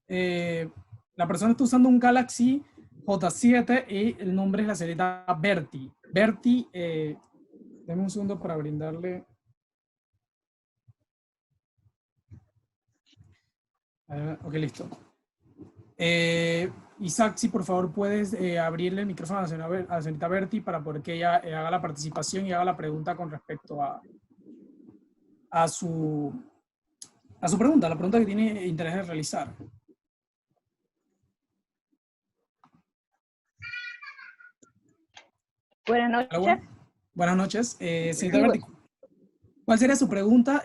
A: la persona está usando un Galaxy J7 y el nombre es la señorita Bertie. Bertie, denme un segundo para brindarle. Ok, listo. Isaac, si por favor puedes abrirle el micrófono a la señorita Bertie para poder que ella haga la participación y haga la pregunta con respecto a su pregunta, la pregunta que tiene interés en realizar.
D: Buenas noches.
A: Hola, buenas noches. Señorita Bertie, ¿cuál sería su pregunta?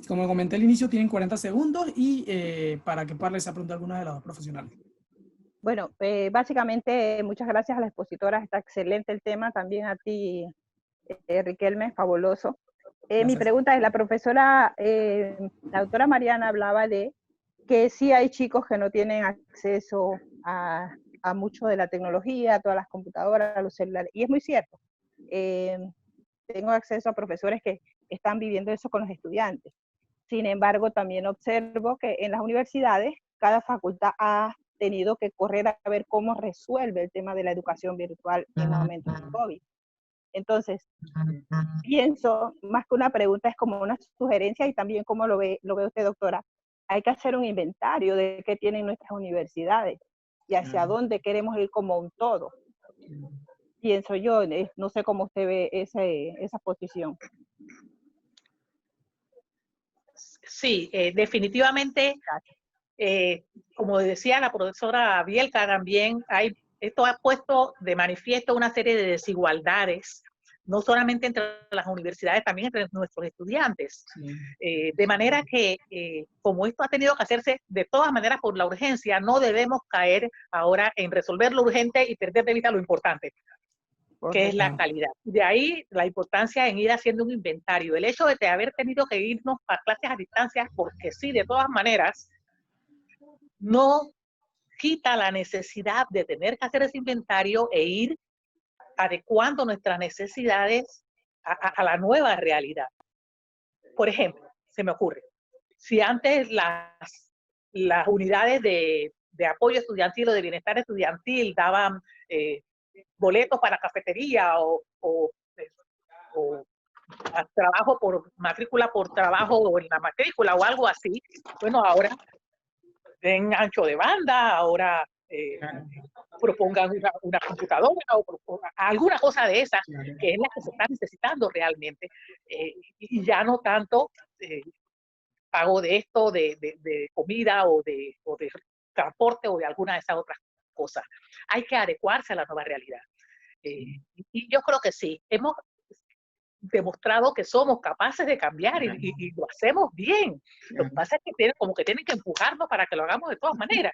A: Como comenté al inicio, tienen 40 segundos y para que pueda realizar pregunta a alguna de las dos profesionales.
D: Bueno, básicamente muchas gracias a la expositora, está excelente el tema, también a ti, Riquelme, fabuloso. Mi pregunta es, la profesora, la doctora Mariana hablaba de que sí hay chicos que no tienen acceso a mucho de la tecnología, a todas las computadoras, a los celulares, y es muy cierto. Tengo acceso a profesores que están viviendo eso con los estudiantes. Sin embargo, también observo que en las universidades, cada facultad ha tenido que correr a ver cómo resuelve el tema de la educación virtual en momentos de COVID. Entonces, pienso, más que una pregunta, es como una sugerencia, y también como lo ve usted, doctora, hay que hacer un inventario de qué tienen nuestras universidades. y hacia dónde queremos ir como un todo. Pienso yo, no sé cómo usted ve esa posición.
B: Sí, definitivamente, como decía la profesora Bielka también, esto ha puesto de manifiesto una serie de desigualdades, no solamente entre las universidades, también entre nuestros estudiantes. De manera que, como esto ha tenido que hacerse de todas maneras por la urgencia, no debemos caer ahora en resolver lo urgente y perder de vista lo importante, que es la calidad. De ahí la importancia en ir haciendo un inventario. El hecho de haber tenido que irnos a clases a distancia, porque sí, de todas maneras, no quita la necesidad de tener que hacer ese inventario e ir adecuando nuestras necesidades a la nueva realidad. Por ejemplo, se me ocurre, si antes las unidades de apoyo estudiantil o de bienestar estudiantil daban boletos para cafetería o trabajo por matrícula por trabajo o en la matrícula o algo así, bueno, ahora den ancho de banda, ahora propongan una computadora o alguna cosa de esas, que es la que se está necesitando realmente, y ya no tanto pago de esto, de comida o de transporte o de alguna de esas otras cosas. Hay que adecuarse a la nueva realidad. Y yo creo que sí, hemos demostrado que somos capaces de cambiar y lo hacemos bien. Lo que pasa es que tienen que empujarnos para que lo hagamos de todas maneras.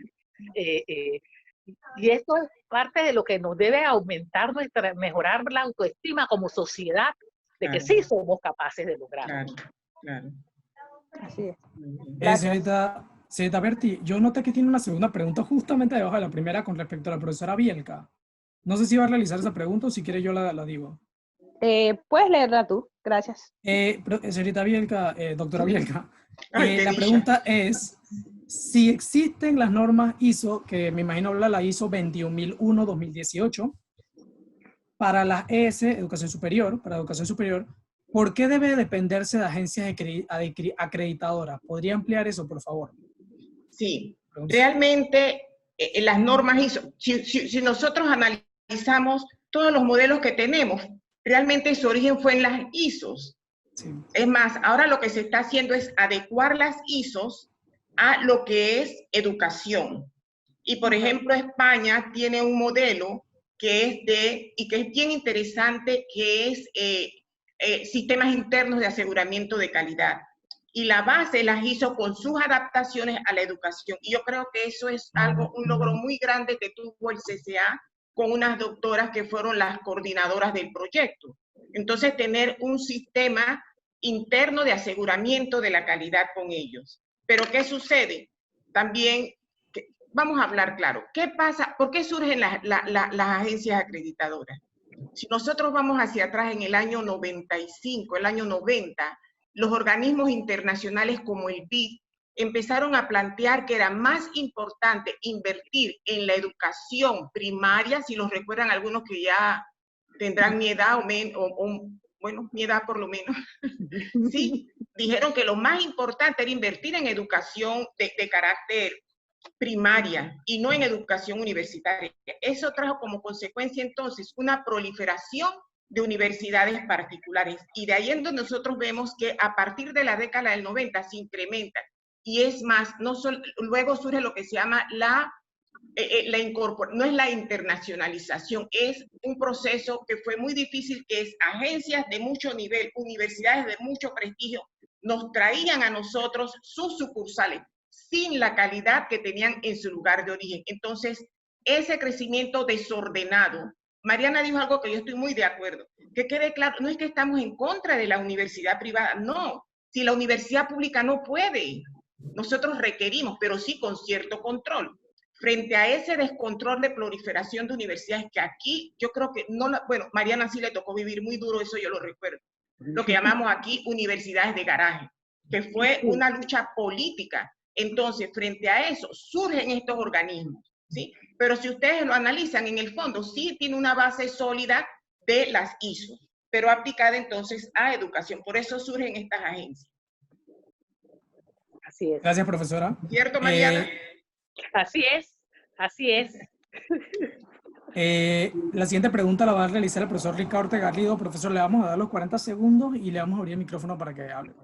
B: Y esto es parte de lo que nos debe aumentar mejorar la autoestima como sociedad, de que sí somos capaces de lograrlo.
C: Claro.
D: Así es.
A: Señorita Berti, yo noté que tiene una segunda pregunta justamente debajo de la primera con respecto a la profesora Bielka. No sé si va a realizar esa pregunta o si quiere yo la digo.
D: Puedes leerla tú, gracias.
A: Señorita Bielka, doctora Bielka,
C: Ay,
A: la pregunta es si existen las normas ISO, que me imagino habla la ISO 21001-2018, para la ES, Educación Superior, ¿por qué debe dependerse de agencias acreditadoras? ¿Podría ampliar eso, por favor?
C: Sí, realmente las normas ISO, si nosotros analizamos todos los modelos que tenemos, realmente su origen fue en las ISOs. Sí. Es más, ahora lo que se está haciendo es adecuar las ISOs a lo que es educación. Y por ejemplo, España tiene un modelo que es bien interesante, que es sistemas internos de aseguramiento de calidad. Y la base las hizo con sus adaptaciones a la educación. Y yo creo que eso es un logro muy grande que tuvo el CCA con unas doctoras que fueron las coordinadoras del proyecto. Entonces, tener un sistema interno de aseguramiento de la calidad con ellos. Pero, ¿qué sucede? También, vamos a hablar claro, ¿qué pasa? ¿Por qué surgen las agencias acreditadoras? Si nosotros vamos hacia atrás en el año 95, el año 90, los organismos internacionales como el BID empezaron a plantear que era más importante invertir en la educación primaria, si los recuerdan algunos que ya tendrán mi edad bueno, mi edad por lo menos, sí, dijeron que lo más importante era invertir en educación de carácter primaria y no en educación universitaria. Eso trajo como consecuencia entonces una proliferación de universidades particulares, y de ahí en donde nosotros vemos que a partir de la década del 90 se incrementa, y es más, luego surge lo que se llama no es la internacionalización, es un proceso que fue muy difícil, que es agencias de mucho nivel, universidades de mucho prestigio, nos traían a nosotros sus sucursales sin la calidad que tenían en su lugar de origen. Entonces, ese crecimiento desordenado, Mariana dijo algo que yo estoy muy de acuerdo, que quede claro, no es que estamos en contra de la universidad privada, no, si la universidad pública no puede, nosotros requerimos, pero sí con cierto control. Frente a ese descontrol de proliferación de universidades que aquí yo creo que bueno, Mariana sí le tocó vivir muy duro, eso yo lo recuerdo, lo que llamamos aquí universidades de garaje, que fue una lucha política. Entonces, frente a eso, surgen estos organismos, ¿sí? Pero si ustedes lo analizan, en el fondo sí tiene una base sólida de las ISO, pero aplicada entonces a educación. Por eso surgen estas agencias.
B: Así es.
A: Gracias, profesora.
C: ¿Cierto, Mariana?
B: Así es. Así es.
A: La siguiente pregunta la va a realizar el profesor Ricardo Ortega Garrido. Profesor, le vamos a dar los 40 segundos y le vamos a abrir el micrófono para que hable.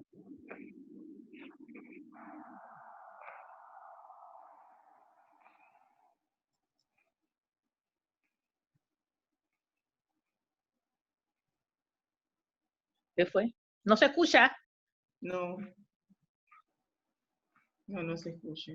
B: ¿Qué fue? ¿No se escucha?
C: No. No, no se escucha.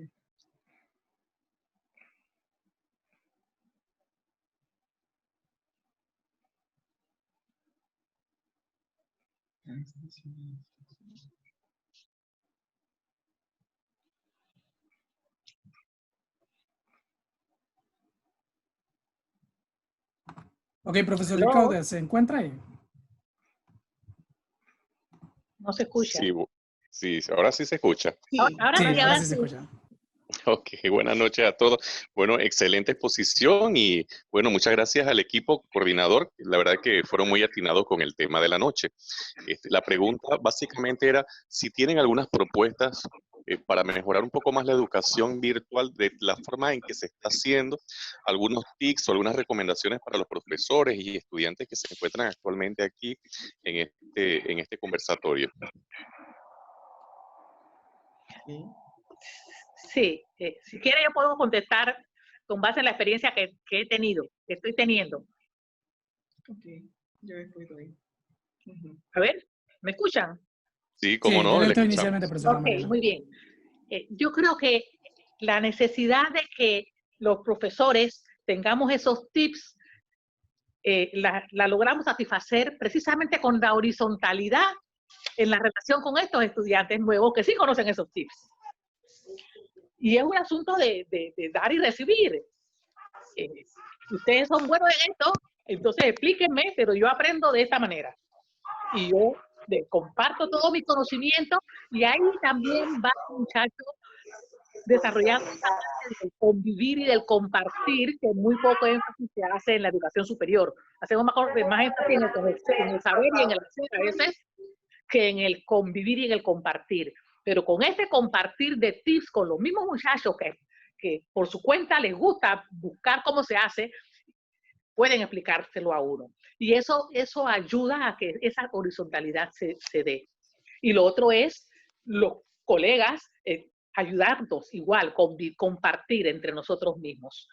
A: Ok, profesor
B: Hello.
A: Ricardo, ¿se encuentra ahí?
B: No se escucha.
E: Sí, ahora sí se escucha.
C: Sí.
B: Ahora
A: Sí,
B: sí,
A: ahora
B: ahora
A: sí se
B: sí.
A: escucha.
E: Ok, buenas noches a todos. Bueno, excelente exposición y bueno, muchas gracias al equipo coordinador. La verdad que fueron muy atinados con el tema de la noche. La pregunta básicamente era si tienen algunas propuestas para mejorar un poco más la educación virtual de la forma en que se está haciendo, algunos tips o algunas recomendaciones para los profesores y estudiantes que se encuentran actualmente aquí en este conversatorio.
C: Sí.
B: Sí, si quiere yo puedo contestar con base en la experiencia que he tenido, que estoy teniendo.
C: Ok, yo después doy.
B: A ver, ¿me escuchan?
E: Sí, cómo
A: Sí,
E: no,
A: dele
E: le
A: usted
E: escuchamos.
A: inicialmente, profesora
B: Ok,
A: Mariela.
B: muy bien. Yo creo que la necesidad de que los profesores tengamos esos tips, la logramos satisfacer precisamente con la horizontalidad en la relación con estos estudiantes nuevos que sí conocen esos tips. Y es un asunto de dar y recibir. Ustedes son buenos en esto, entonces explíquenme, pero yo aprendo de esta manera. Y yo comparto todo mi conocimiento y ahí también va el muchacho desarrollando esa parte del convivir y del compartir, que muy poco énfasis se hace en la educación superior. Hacemos más énfasis en el saber y en el hacer a veces que en el convivir y en el compartir. Pero con este compartir de tips con los mismos muchachos que por su cuenta les gusta buscar cómo se hace, pueden explicárselo a uno. Y eso ayuda a que esa horizontalidad se dé. Y lo otro es los colegas ayudarnos igual, compartir entre nosotros mismos.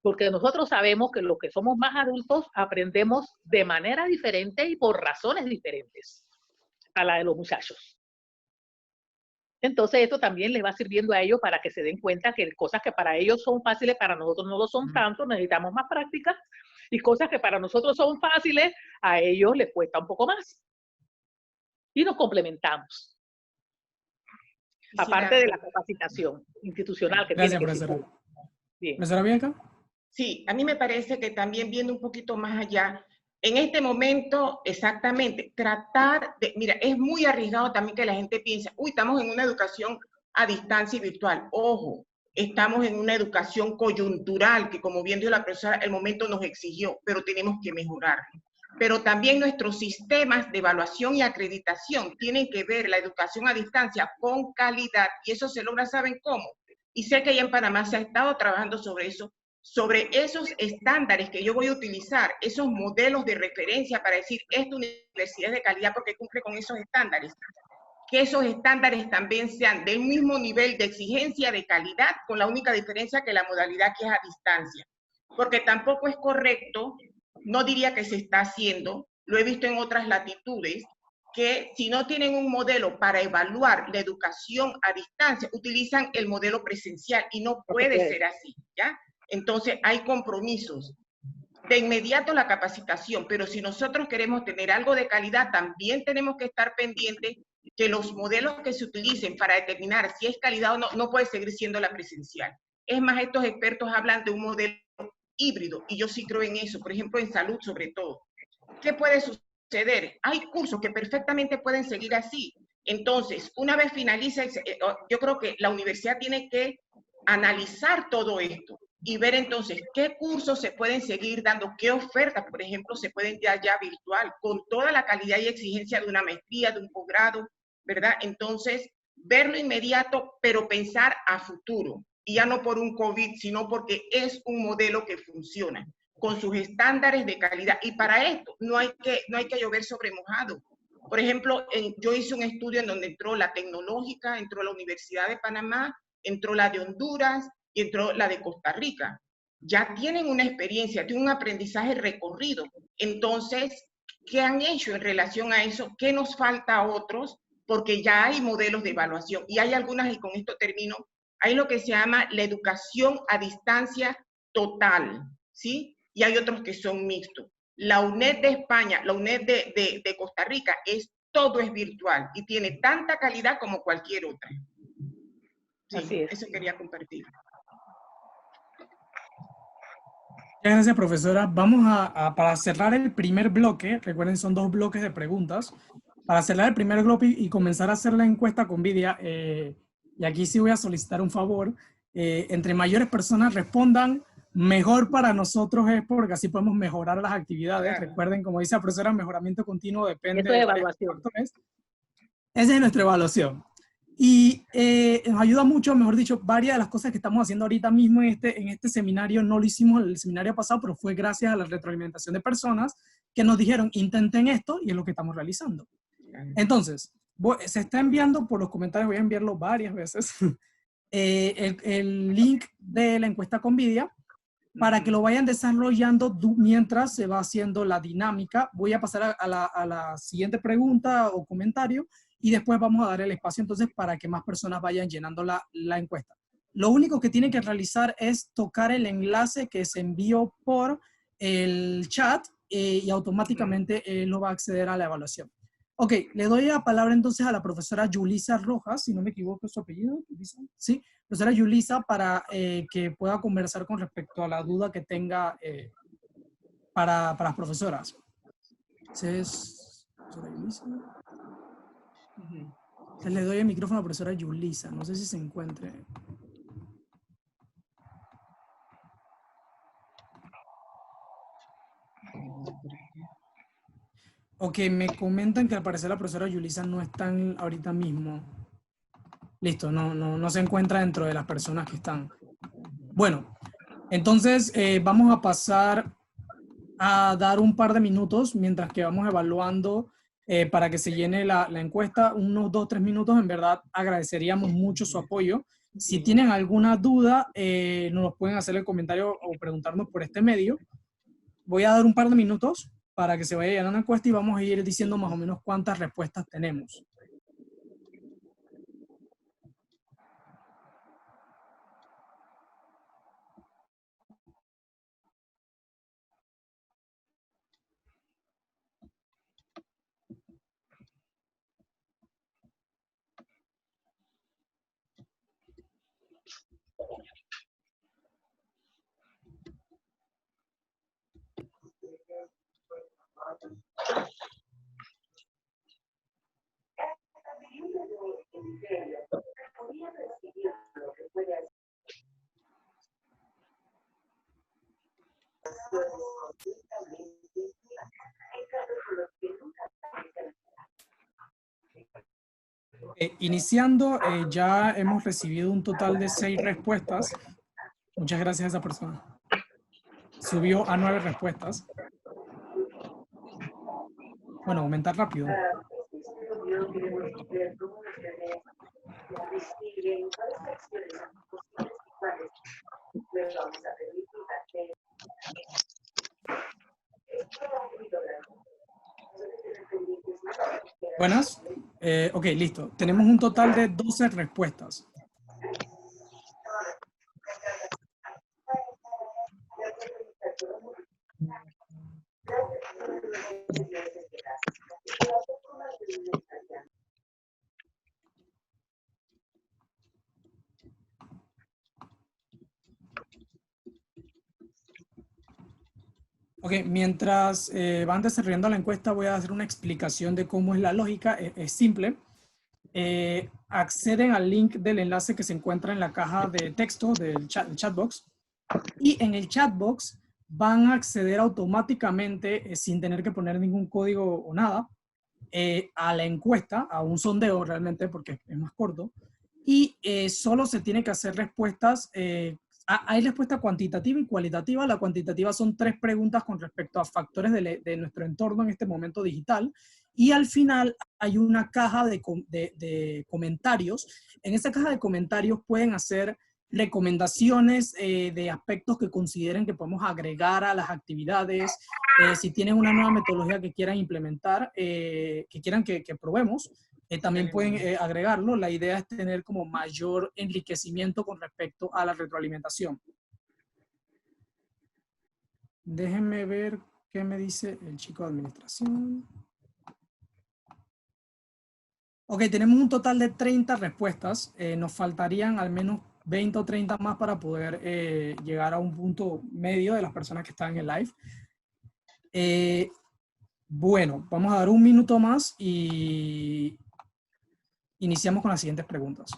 B: Porque nosotros sabemos que los que somos más adultos aprendemos de manera diferente y por razones diferentes a la de los muchachos. Entonces esto también les va sirviendo a ellos para que se den cuenta que cosas que para ellos son fáciles, para nosotros no lo son tanto, necesitamos más práctica, y cosas que para nosotros son fáciles, a ellos les cuesta un poco más. Y nos complementamos. Aparte de la capacitación institucional que
A: Gracias,
B: tiene que
A: profesora.
B: existir. Bien.
A: ¿Profesora Bianca?
C: Sí, a mí me parece que también viendo un poquito más allá, en este momento, exactamente, tratar de, mira, es muy arriesgado también que la gente piensa, uy, estamos en una educación a distancia y virtual. Ojo, estamos en una educación coyuntural, que como bien dijo la profesora, el momento nos exigió, pero tenemos que mejorar. Pero también nuestros sistemas de evaluación y acreditación tienen que ver la educación a distancia con calidad, y eso se logra, ¿saben cómo? Y sé que allá en Panamá se ha estado trabajando sobre eso, sobre esos estándares que yo voy a utilizar, esos modelos de referencia para decir, esta universidad es de calidad porque cumple con esos estándares. Que esos estándares también sean del mismo nivel de exigencia de calidad, con la única diferencia que la modalidad que es a distancia. Porque tampoco es correcto, no diría que se está haciendo, lo he visto en otras latitudes, que si no tienen un modelo para evaluar la educación a distancia, utilizan el modelo presencial y no puede ser así, ¿ya? Entonces hay compromisos. De inmediato la capacitación, pero si nosotros queremos tener algo de calidad, también tenemos que estar pendientes que los modelos que se utilicen para determinar si es calidad o no, no puede seguir siendo la presencial. Es más, estos expertos hablan de un modelo híbrido y yo sí creo en eso, por ejemplo, en salud sobre todo. ¿Qué puede suceder? Hay cursos que perfectamente pueden seguir así. Entonces, una vez finaliza, yo creo que la universidad tiene que analizar todo esto y ver entonces qué cursos se pueden seguir dando, qué ofertas, por ejemplo, se pueden dar ya virtual, con toda la calidad y exigencia de una maestría, de un posgrado, ¿verdad? Entonces, verlo inmediato, pero pensar a futuro. y ya no por un COVID, sino porque es un modelo que funciona con sus estándares de calidad. Y para esto no hay que llover sobre mojado. Por ejemplo, yo hice un estudio en donde entró la Tecnológica, entró la Universidad de Panamá, entró la de Honduras y entró la de Costa Rica. Ya tienen una experiencia, tienen un aprendizaje recorrido. Entonces, ¿qué han hecho en relación a eso? ¿Qué nos falta a otros? Porque ya hay modelos de evaluación y hay algunas, y con esto termino, hay lo que se llama la educación a distancia total, ¿sí? Y hay otros que son mixtos. La UNED de España, la UNED de Costa Rica, todo es virtual y tiene tanta calidad como cualquier otra. Sí, así es. Eso quería compartir.
A: Gracias, profesora. Vamos para cerrar el primer bloque, recuerden, son 2 bloques de preguntas. Para cerrar el primer bloque y comenzar a hacer la encuesta con Vidia, y aquí sí voy a solicitar un favor, entre mayores personas respondan, mejor para nosotros es, porque así podemos mejorar las actividades. Claro. Recuerden, como dice la profesora, mejoramiento continuo depende
B: de evaluación.
A: Esa es nuestra evaluación. Y nos ayuda mucho, mejor dicho, varias de las cosas que estamos haciendo ahorita mismo en este seminario. No lo hicimos en el seminario pasado, pero fue gracias a la retroalimentación de personas que nos dijeron, intenten esto, y es lo que estamos realizando. Entonces, se está enviando por los comentarios, voy a enviarlo varias veces, el link de la encuesta con Vidia, para que lo vayan desarrollando mientras se va haciendo la dinámica. Voy a pasar a la siguiente pregunta o comentario, y después vamos a dar el espacio entonces para que más personas vayan llenando la encuesta. Lo único que tienen que realizar es tocar el enlace que se envió por el chat y automáticamente lo va a acceder a la evaluación. Ok, le doy la palabra entonces a la profesora Yulisa Rojas, si no me equivoco su apellido, Yulisa, sí, profesora Yulisa, para que pueda conversar con respecto a la duda que tenga para las profesoras. Entonces, profesora Yulisa. Le doy el micrófono a la profesora Yulisa, no sé si se encuentre. Ok, me comentan que al parecer la profesora Yulisa no está ahorita mismo. Listo, no se encuentra dentro de las personas que están. Bueno, entonces vamos a pasar a dar un par de minutos mientras que vamos evaluando para que se llene la encuesta, unos 2-3 minutos. En verdad agradeceríamos mucho su apoyo. Si tienen alguna duda, nos los pueden hacer en el comentario o preguntarnos por este medio. Voy a dar un par de minutos para que se vaya llenando la encuesta y vamos a ir diciendo más o menos cuántas respuestas tenemos. Iniciando, ya hemos recibido un total de 6 respuestas. Muchas gracias a esa persona. Subió a 9 respuestas. Bueno, aumentar rápido. Buenas. Ok, listo. Tenemos un total de 12 respuestas. Ok, mientras van desarrollando la encuesta, voy a hacer una explicación de cómo es la lógica. Es simple. Acceden al link del enlace que se encuentra en la caja de texto del chatbox, y en el chatbox van a acceder automáticamente, sin tener que poner ningún código o nada, a la encuesta, a un sondeo realmente, porque es más corto. y solo se tiene que hacer respuestas, hay respuesta cuantitativa y cualitativa. La cuantitativa son 3 preguntas con respecto a factores de nuestro entorno en este momento digital, y al final hay una caja de comentarios. En esa caja de comentarios pueden hacer recomendaciones de aspectos que consideren que podemos agregar a las actividades, si tienen una nueva metodología que quieran implementar, que quieran que probemos, también pueden agregarlo. La idea es tener como mayor enriquecimiento con respecto a la retroalimentación. Déjenme ver qué me dice el chico de administración. Ok, tenemos un total de 30 respuestas. Nos faltarían al menos 20 o 30 más para poder llegar a un punto medio de las personas que están en el live. Bueno, vamos a dar un minuto más y iniciamos con las siguientes preguntas.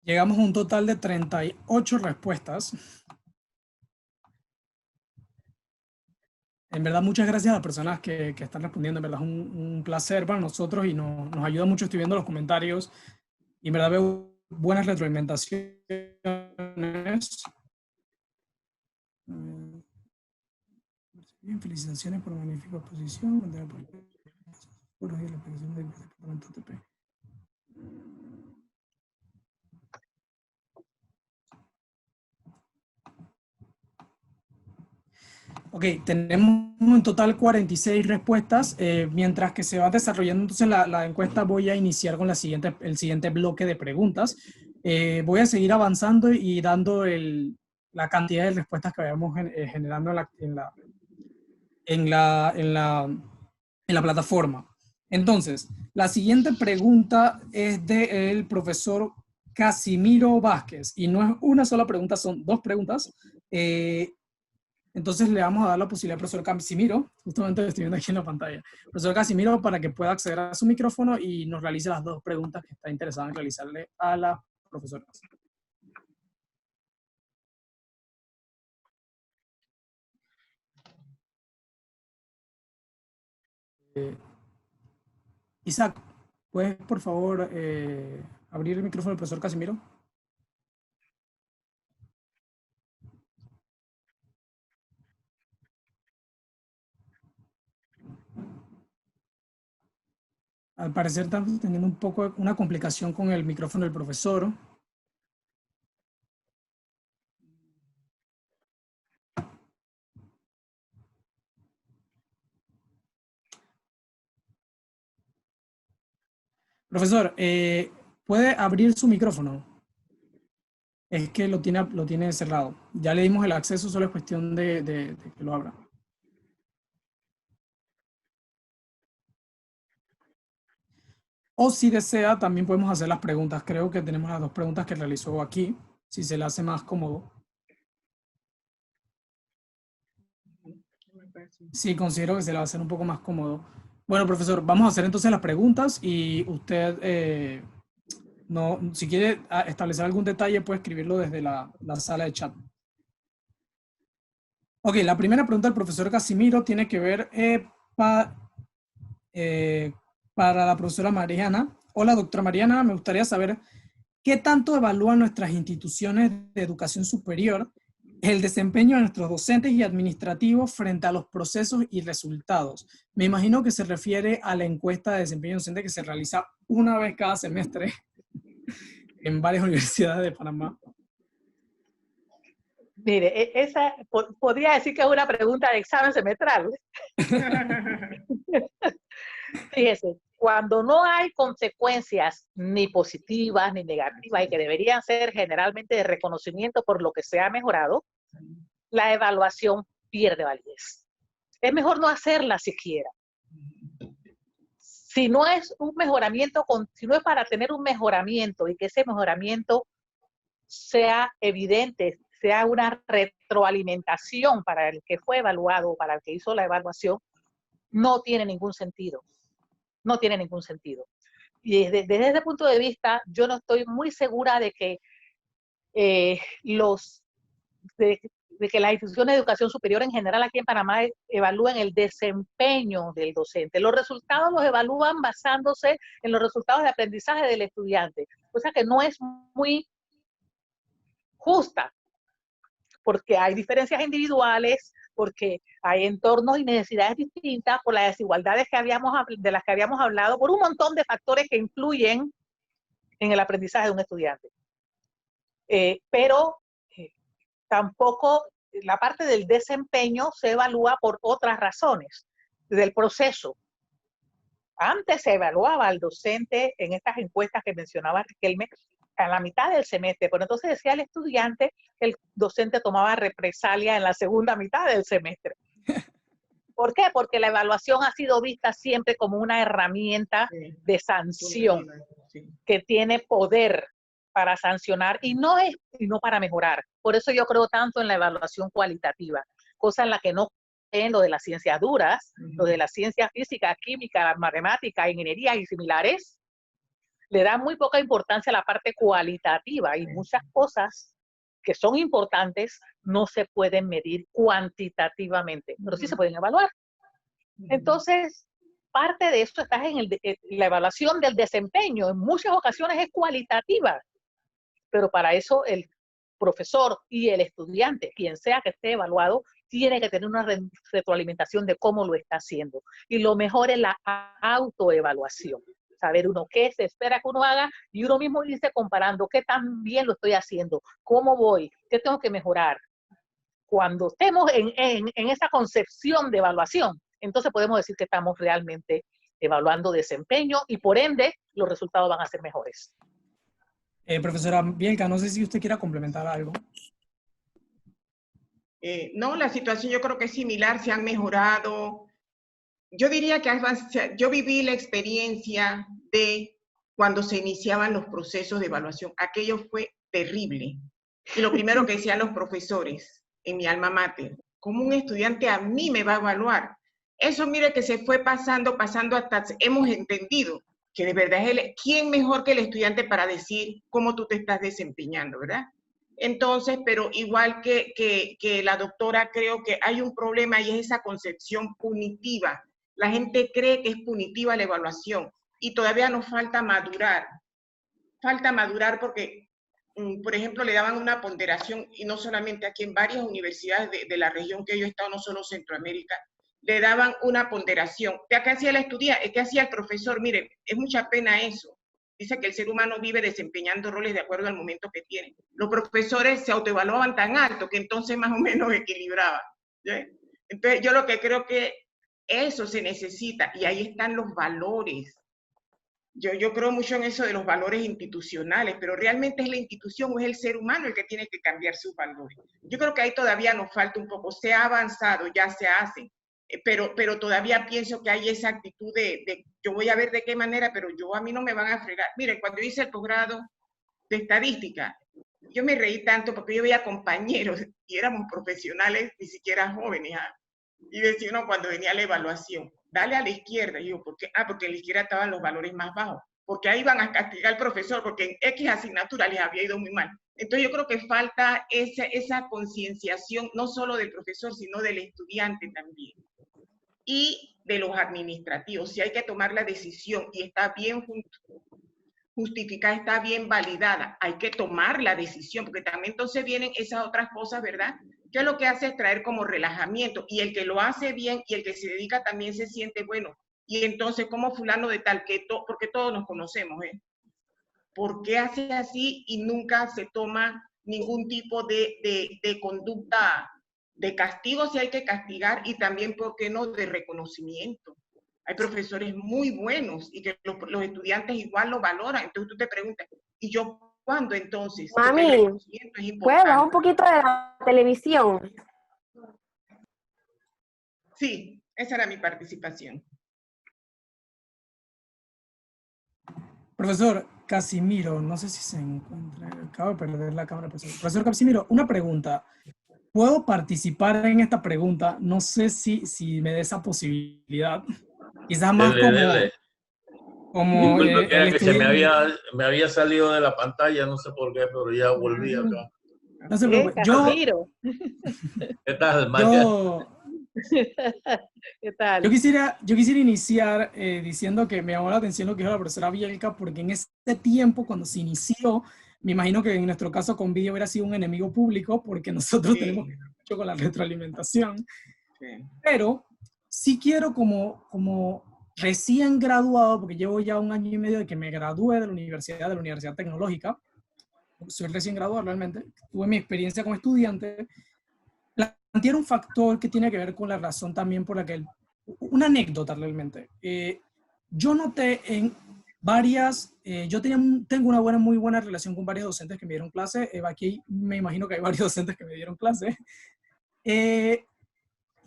A: Llegamos a un total de 38 respuestas. En verdad, muchas gracias a las personas que están respondiendo. En verdad es un placer para nosotros y nos ayuda mucho. Estoy viendo los comentarios y en verdad veo buenas retroalimentaciones. Bien, felicitaciones por la magnífica exposición. Ok, tenemos en total 46 respuestas. Mientras que se va desarrollando entonces la encuesta, voy a iniciar con el siguiente bloque de preguntas. Voy a seguir avanzando y dando la cantidad de respuestas que vayamos generando en la plataforma. Entonces, la siguiente pregunta es del profesor Casimiro Vázquez, y no es una sola pregunta, son 2 preguntas. Entonces le vamos a dar la posibilidad al profesor Casimiro, justamente lo estoy viendo aquí en la pantalla, profesor Casimiro, para que pueda acceder a su micrófono y nos realice las 2 preguntas que está interesado en realizarle a la profesora. Isaac, ¿puedes por favor abrir el micrófono del profesor Casimiro? Al parecer estamos teniendo un poco una complicación con el micrófono del profesor. Profesor, ¿puede abrir su micrófono? Es que lo tiene cerrado. Ya le dimos el acceso, solo es cuestión de que lo abra. O si desea, también podemos hacer las preguntas. Creo que tenemos las 2 preguntas que realizó aquí, si se le hace más cómodo. Sí, considero que se le va a hacer un poco más cómodo. Bueno, profesor, vamos a hacer entonces las preguntas y usted, si quiere establecer algún detalle, puede escribirlo desde la sala de chat. Ok, la primera pregunta del profesor Casimiro tiene que ver para la profesora Mariana. Hola, doctora Mariana, me gustaría saber qué tanto evalúan nuestras instituciones de educación superior el desempeño de nuestros docentes y administrativos frente a los procesos y resultados. Me imagino que se refiere a la encuesta de desempeño docente que se realiza una vez cada semestre en varias universidades de Panamá.
B: Mire, esa podría decir que es una pregunta de examen semestral. Fíjese, cuando no hay consecuencias ni positivas ni negativas y que deberían ser generalmente de reconocimiento por lo que se ha mejorado, la evaluación pierde validez. Es mejor no hacerla siquiera. Si no es un mejoramiento, si no es para tener un mejoramiento y que ese mejoramiento sea evidente, sea una retroalimentación para el que fue evaluado, para el que hizo la evaluación, no tiene ningún sentido. No tiene ningún sentido. Y desde ese punto de vista, yo no estoy muy segura de que de que las instituciones de educación superior en general aquí en Panamá evalúen el desempeño del docente. Los resultados los evalúan basándose en los resultados de aprendizaje del estudiante, cosa que no es muy justa, porque hay diferencias individuales, porque hay entornos y necesidades distintas, por las desigualdades de las que habíamos hablado, por un montón de factores que influyen en el aprendizaje de un estudiante. Pero tampoco la parte del desempeño se evalúa por otras razones del proceso. Antes se evaluaba al docente en estas encuestas que mencionaba Riquelme a la mitad del semestre, pero entonces decía el estudiante que el docente tomaba represalia en la segunda mitad del semestre. ¿Por qué? Porque la evaluación ha sido vista siempre como una herramienta de sanción que tiene poder para sancionar y no para mejorar. Por eso yo creo tanto en la evaluación cualitativa, cosa en la que no creen lo de las ciencias duras, lo de las ciencias física, química, matemática, ingeniería y similares, le da muy poca importancia a la parte cualitativa y muchas cosas que son importantes no se pueden medir cuantitativamente, pero sí se pueden evaluar. Entonces, parte de eso está en la evaluación del desempeño. En muchas ocasiones es cualitativa, pero para eso el profesor y el estudiante, quien sea que esté evaluado, tiene que tener una retroalimentación de cómo lo está haciendo. Y lo mejor es la autoevaluación. Saber uno qué se espera que uno haga y uno mismo irse comparando qué tan bien lo estoy haciendo, cómo voy, qué tengo que mejorar. Cuando estemos en esa concepción de evaluación, entonces podemos decir que estamos realmente evaluando desempeño y por ende los resultados van a ser mejores.
A: Profesora Bielka, no sé si usted quiera complementar algo.
C: No, la situación yo creo que es similar, se han mejorado. Yo diría que yo viví la experiencia de cuando se iniciaban los procesos de evaluación. Aquello fue terrible. Y lo primero que decían los profesores en mi alma mater, ¿cómo un estudiante a mí me va a evaluar? Eso mire que se fue pasando hasta hemos entendido que de verdad es ¿quién mejor que el estudiante para decir cómo tú te estás desempeñando, verdad? Entonces, pero igual que la doctora, creo que hay un problema y es esa concepción punitiva. La gente cree que es punitiva la evaluación y todavía nos falta madurar. Falta madurar porque, por ejemplo, le daban una ponderación, y no solamente aquí, en varias universidades de la región que yo he estado, no solo Centroamérica, le daban una ponderación. ¿Qué hacía la estudiante? ¿Qué hacía el profesor? Mire, es mucha pena eso. Dice que el ser humano vive desempeñando roles de acuerdo al momento que tiene. Los profesores se autoevaluaban tan alto que entonces más o menos equilibraba. ¿Sí? Entonces yo lo que creo que eso se necesita y ahí están los valores. Yo creo mucho en eso de los valores institucionales, pero realmente es la institución o es el ser humano el que tiene que cambiar sus valores. Yo creo que ahí todavía nos falta un poco. Se ha avanzado, ya se hace. Pero todavía pienso que hay esa actitud de yo voy a ver de qué manera, pero a mí no me van a fregar. Miren, cuando yo hice el posgrado de estadística, yo me reí tanto porque yo veía compañeros y éramos profesionales, ni siquiera jóvenes, y decía uno cuando venía la evaluación, dale a la izquierda, y yo, ¿por qué? Porque en la izquierda estaban los valores más bajos, porque ahí van a castigar al profesor, porque en X asignatura les había ido muy mal. Entonces yo creo que falta esa concienciación, no solo del profesor, sino del estudiante también. Y de los administrativos, si hay que tomar la decisión y está bien justificada, está bien validada, hay que tomar la decisión, porque también entonces vienen esas otras cosas, ¿verdad? Que lo que hace es traer como relajamiento, y el que lo hace bien y el que se dedica también se siente bueno. Y entonces, como fulano de tal, porque todos nos conocemos, ¿eh? ¿Por qué hace así y nunca se toma ningún tipo de conducta de castigo si hay que castigar y también, ¿por qué no?, de reconocimiento? Hay profesores muy buenos y que los estudiantes igual lo valoran. Entonces tú te preguntas, ¿y yo cuándo entonces?
F: Mami, ¿puedes bajar un poquito de la televisión?
C: Sí, esa era mi participación.
A: Profesor Casimiro, no sé si se encuentra, acabo de perder la cámara. Profesor Casimiro, una pregunta. ¿Puedo participar en esta pregunta? No sé si me dé esa posibilidad. Quizás más
F: Dele.
A: como
F: Disculpe, que
A: el
F: era que
A: estudiante.
F: me había salido de la pantalla, no sé por qué, pero ya volví acá.
A: No se preocupe.
B: Casimiro.
F: ¿Qué tal, María?
B: ¿Qué tal?
A: Yo quisiera iniciar diciendo que me llamó la atención lo que dijo la profesora Bielka, porque en ese tiempo, cuando se inició, me imagino que en nuestro caso con vídeo hubiera sido un enemigo público, porque nosotros tenemos que ver mucho con la retroalimentación. Sí. Pero sí quiero como recién graduado, porque llevo ya 1 año y medio de que me gradué de la Universidad Tecnológica, soy recién graduado realmente, tuve mi experiencia como estudiante, plantear un factor que tiene que ver con la razón también por la que, una anécdota realmente. Yo noté en varias, tengo una muy buena relación con varios docentes que me dieron clase, aquí me imagino que hay varios docentes que me dieron clase,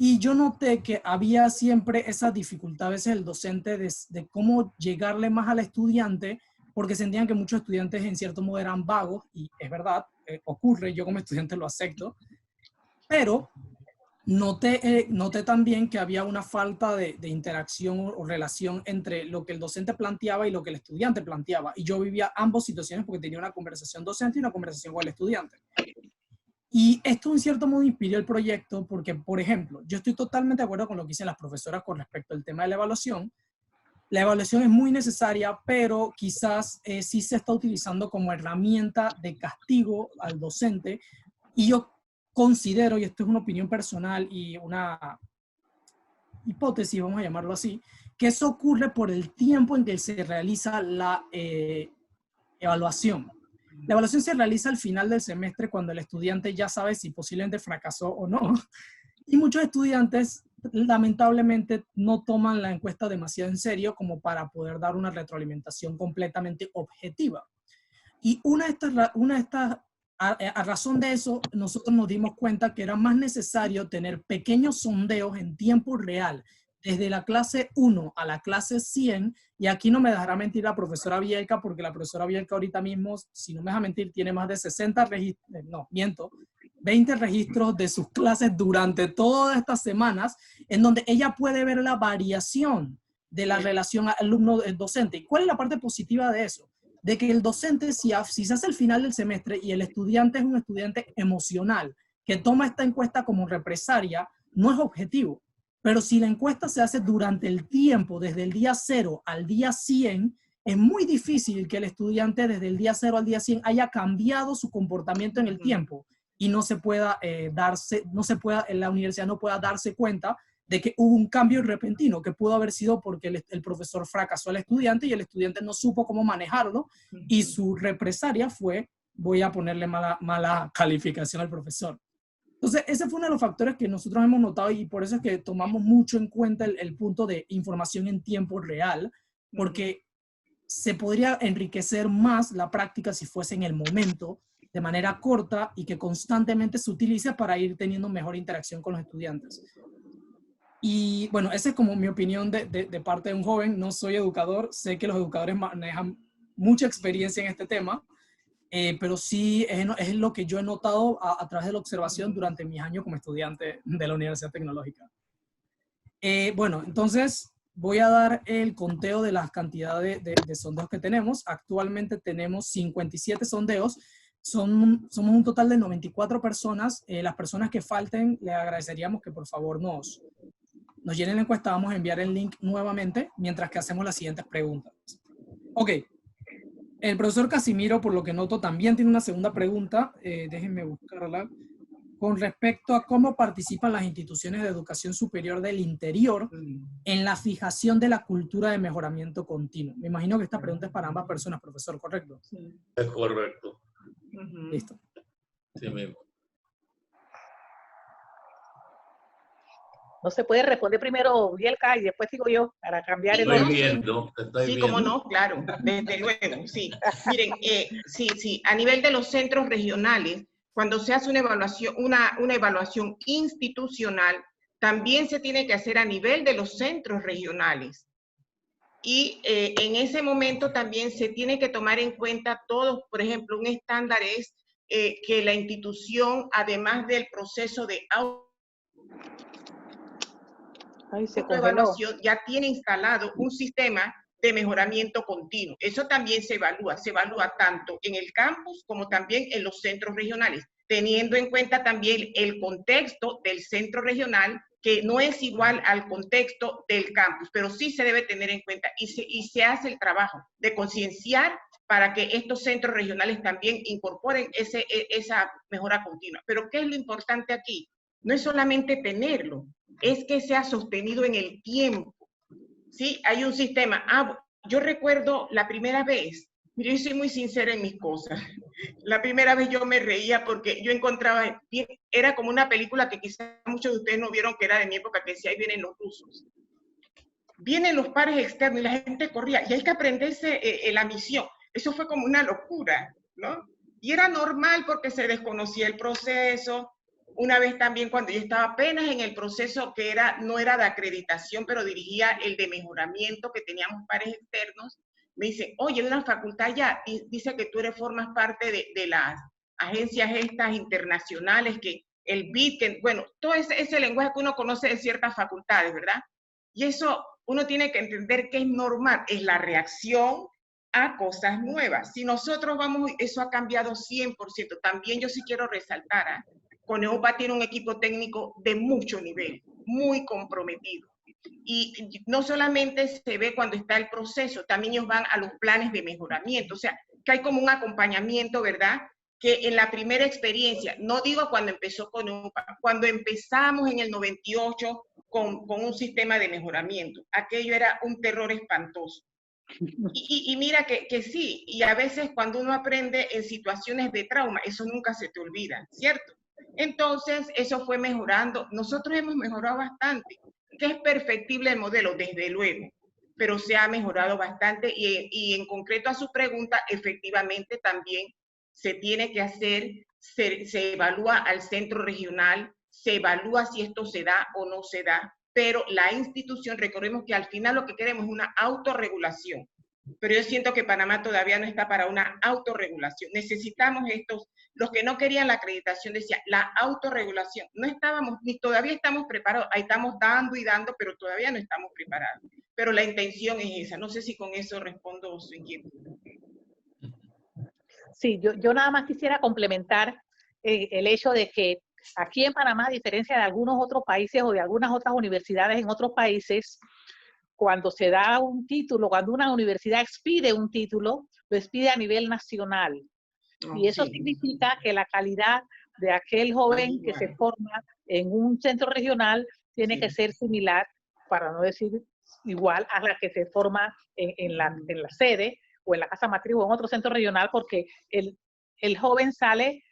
A: y yo noté que había siempre esa dificultad a veces el docente de cómo llegarle más al estudiante, porque sentían que muchos estudiantes en cierto modo eran vagos, y es verdad, ocurre, yo como estudiante lo acepto, pero noté también que había una falta de interacción o relación entre lo que el docente planteaba y lo que el estudiante planteaba. Y yo vivía ambas situaciones porque tenía una conversación docente y una conversación con el estudiante. Y esto en cierto modo inspiró el proyecto porque, por ejemplo, yo estoy totalmente de acuerdo con lo que dicen las profesoras con respecto al tema de la evaluación. La evaluación es muy necesaria, pero quizás sí se está utilizando como herramienta de castigo al docente. Y yo considero, y esto es una opinión personal y una hipótesis, vamos a llamarlo así, que eso ocurre por el tiempo en que se realiza la evaluación. La evaluación se realiza al final del semestre cuando el estudiante ya sabe si posiblemente fracasó o no. Y muchos estudiantes lamentablemente no toman la encuesta demasiado en serio como para poder dar una retroalimentación completamente objetiva. Y a razón de eso, nosotros nos dimos cuenta que era más necesario tener pequeños sondeos en tiempo real, desde la clase 1 a la clase 100, y aquí no me dejará mentir la profesora Bielka, porque la profesora Bielka ahorita mismo, si no me deja mentir, tiene más de 60 registros, 20 registros de sus clases durante todas estas semanas, en donde ella puede ver la variación de la relación alumno-docente. ¿Y cuál es la parte positiva de eso? De que el docente, si se hace el final del semestre y el estudiante es un estudiante emocional, que toma esta encuesta como represalia, no es objetivo. Pero si la encuesta se hace durante el tiempo, desde el día 0 al día 100, es muy difícil que el estudiante desde el día 0 al día 100 haya cambiado su comportamiento en el tiempo y no se pueda la universidad no pueda darse cuenta de que hubo un cambio repentino, que pudo haber sido porque el profesor fracasó al estudiante y el estudiante no supo cómo manejarlo, y su represalia fue: voy a ponerle mala calificación al profesor. Entonces, ese fue uno de los factores que nosotros hemos notado, y por eso es que tomamos mucho en cuenta el punto de información en tiempo real, porque se podría enriquecer más la práctica si fuese en el momento, de manera corta, y que constantemente se utilice para ir teniendo mejor interacción con los estudiantes. Y bueno, esa es como mi opinión de parte de un joven. No soy educador, sé que los educadores manejan mucha experiencia en este tema, pero sí es lo que yo he notado a través de la observación durante mis años como estudiante de la Universidad Tecnológica. Bueno, entonces voy a dar el conteo de las cantidades de sondeos que tenemos. Actualmente tenemos 57 sondeos. Somos un total de 94 personas. Las personas que falten, le agradeceríamos que por favor nos llenen la encuesta. Vamos a enviar el link nuevamente mientras que hacemos las siguientes preguntas. Ok. El profesor Casimiro, por lo que noto, también tiene una segunda pregunta. Déjenme buscarla. Con respecto a cómo participan las instituciones de educación superior del interior en la fijación de la cultura de mejoramiento continuo. Me imagino que esta pregunta es para ambas personas, profesor, ¿correcto?
F: Es correcto.
A: Listo.
F: Sí mismo.
B: No se puede responder primero Bielka y después sigo yo para cambiar el
F: Estoy
B: orden.
F: viendo.
C: Sí, cómo no, claro, desde luego, sí. Miren, sí, a nivel de los centros regionales, cuando se hace una evaluación institucional, también se tiene que hacer a nivel de los centros regionales. Y en ese momento también se tiene que tomar en cuenta todos, por ejemplo, un estándar es que la institución, además del proceso de autoevaluación, ya tiene instalado un sistema de mejoramiento continuo. Eso también se evalúa tanto en el campus como también en los centros regionales, teniendo en cuenta también el contexto del centro regional, que no es igual al contexto del campus, pero sí se debe tener en cuenta y se hace el trabajo de concienciar para que estos centros regionales también incorporen esa mejora continua. Pero ¿qué es lo importante aquí? No es solamente tenerlo, es que sea sostenido en el tiempo. Sí, hay un sistema. Yo recuerdo la primera vez, yo soy muy sincera en mis cosas. La primera vez yo me reía porque yo encontraba, era como una película que quizás muchos de ustedes no vieron, que era de mi época, que decía, ahí vienen los rusos. Vienen los pares externos y la gente corría. Y hay que aprenderse la misión. Eso fue como una locura, ¿no? Y era normal porque se desconocía el proceso. Una vez también cuando yo estaba apenas en el proceso que no era de acreditación, pero dirigía el de mejoramiento, que teníamos pares externos, me dice, oye, en una facultad ya, dice que tú formas parte de las agencias estas internacionales, que el BID, que, bueno, todo ese lenguaje que uno conoce de ciertas facultades, ¿verdad? Y eso uno tiene que entender que es normal, es la reacción a cosas nuevas. Si nosotros vamos, eso ha cambiado 100%. También yo sí quiero resaltar, Coneopa tiene un equipo técnico de mucho nivel, muy comprometido. Y no solamente se ve cuando está el proceso, también ellos van a los planes de mejoramiento. O sea, que hay como un acompañamiento, ¿verdad? Que en la primera experiencia, no digo cuando empezó Coneopa, cuando empezamos en el 98 con un sistema de mejoramiento, aquello era un terror espantoso. Y mira que sí, y a veces cuando uno aprende en situaciones de trauma, eso nunca se te olvida, ¿cierto? Entonces, eso fue mejorando. Nosotros hemos mejorado bastante. ¿Que es perfectible el modelo? Desde luego, pero se ha mejorado bastante y en concreto a su pregunta, efectivamente también se tiene que hacer, se evalúa al centro regional, se evalúa si esto se da o no se da, pero la institución, recordemos que al final lo que queremos es una autorregulación. Pero yo siento que Panamá todavía no está para una autorregulación. Necesitamos los que no querían la acreditación decían, la autorregulación. No estábamos, ni todavía estamos preparados, ahí estamos dando y dando, pero todavía no estamos preparados. Pero la intención es esa. No sé si con eso respondo su inquietud.
B: Sí, yo nada más quisiera complementar el hecho de que aquí en Panamá, a diferencia de algunos otros países o de algunas otras universidades en otros países, cuando se da un título, cuando una universidad expide un título, lo expide a nivel nacional. Y eso significa que la calidad de aquel joven que se forma en un centro regional tiene que ser similar, para no decir igual, a la que se forma en la sede o en la casa matriz o en otro centro regional, porque el joven sale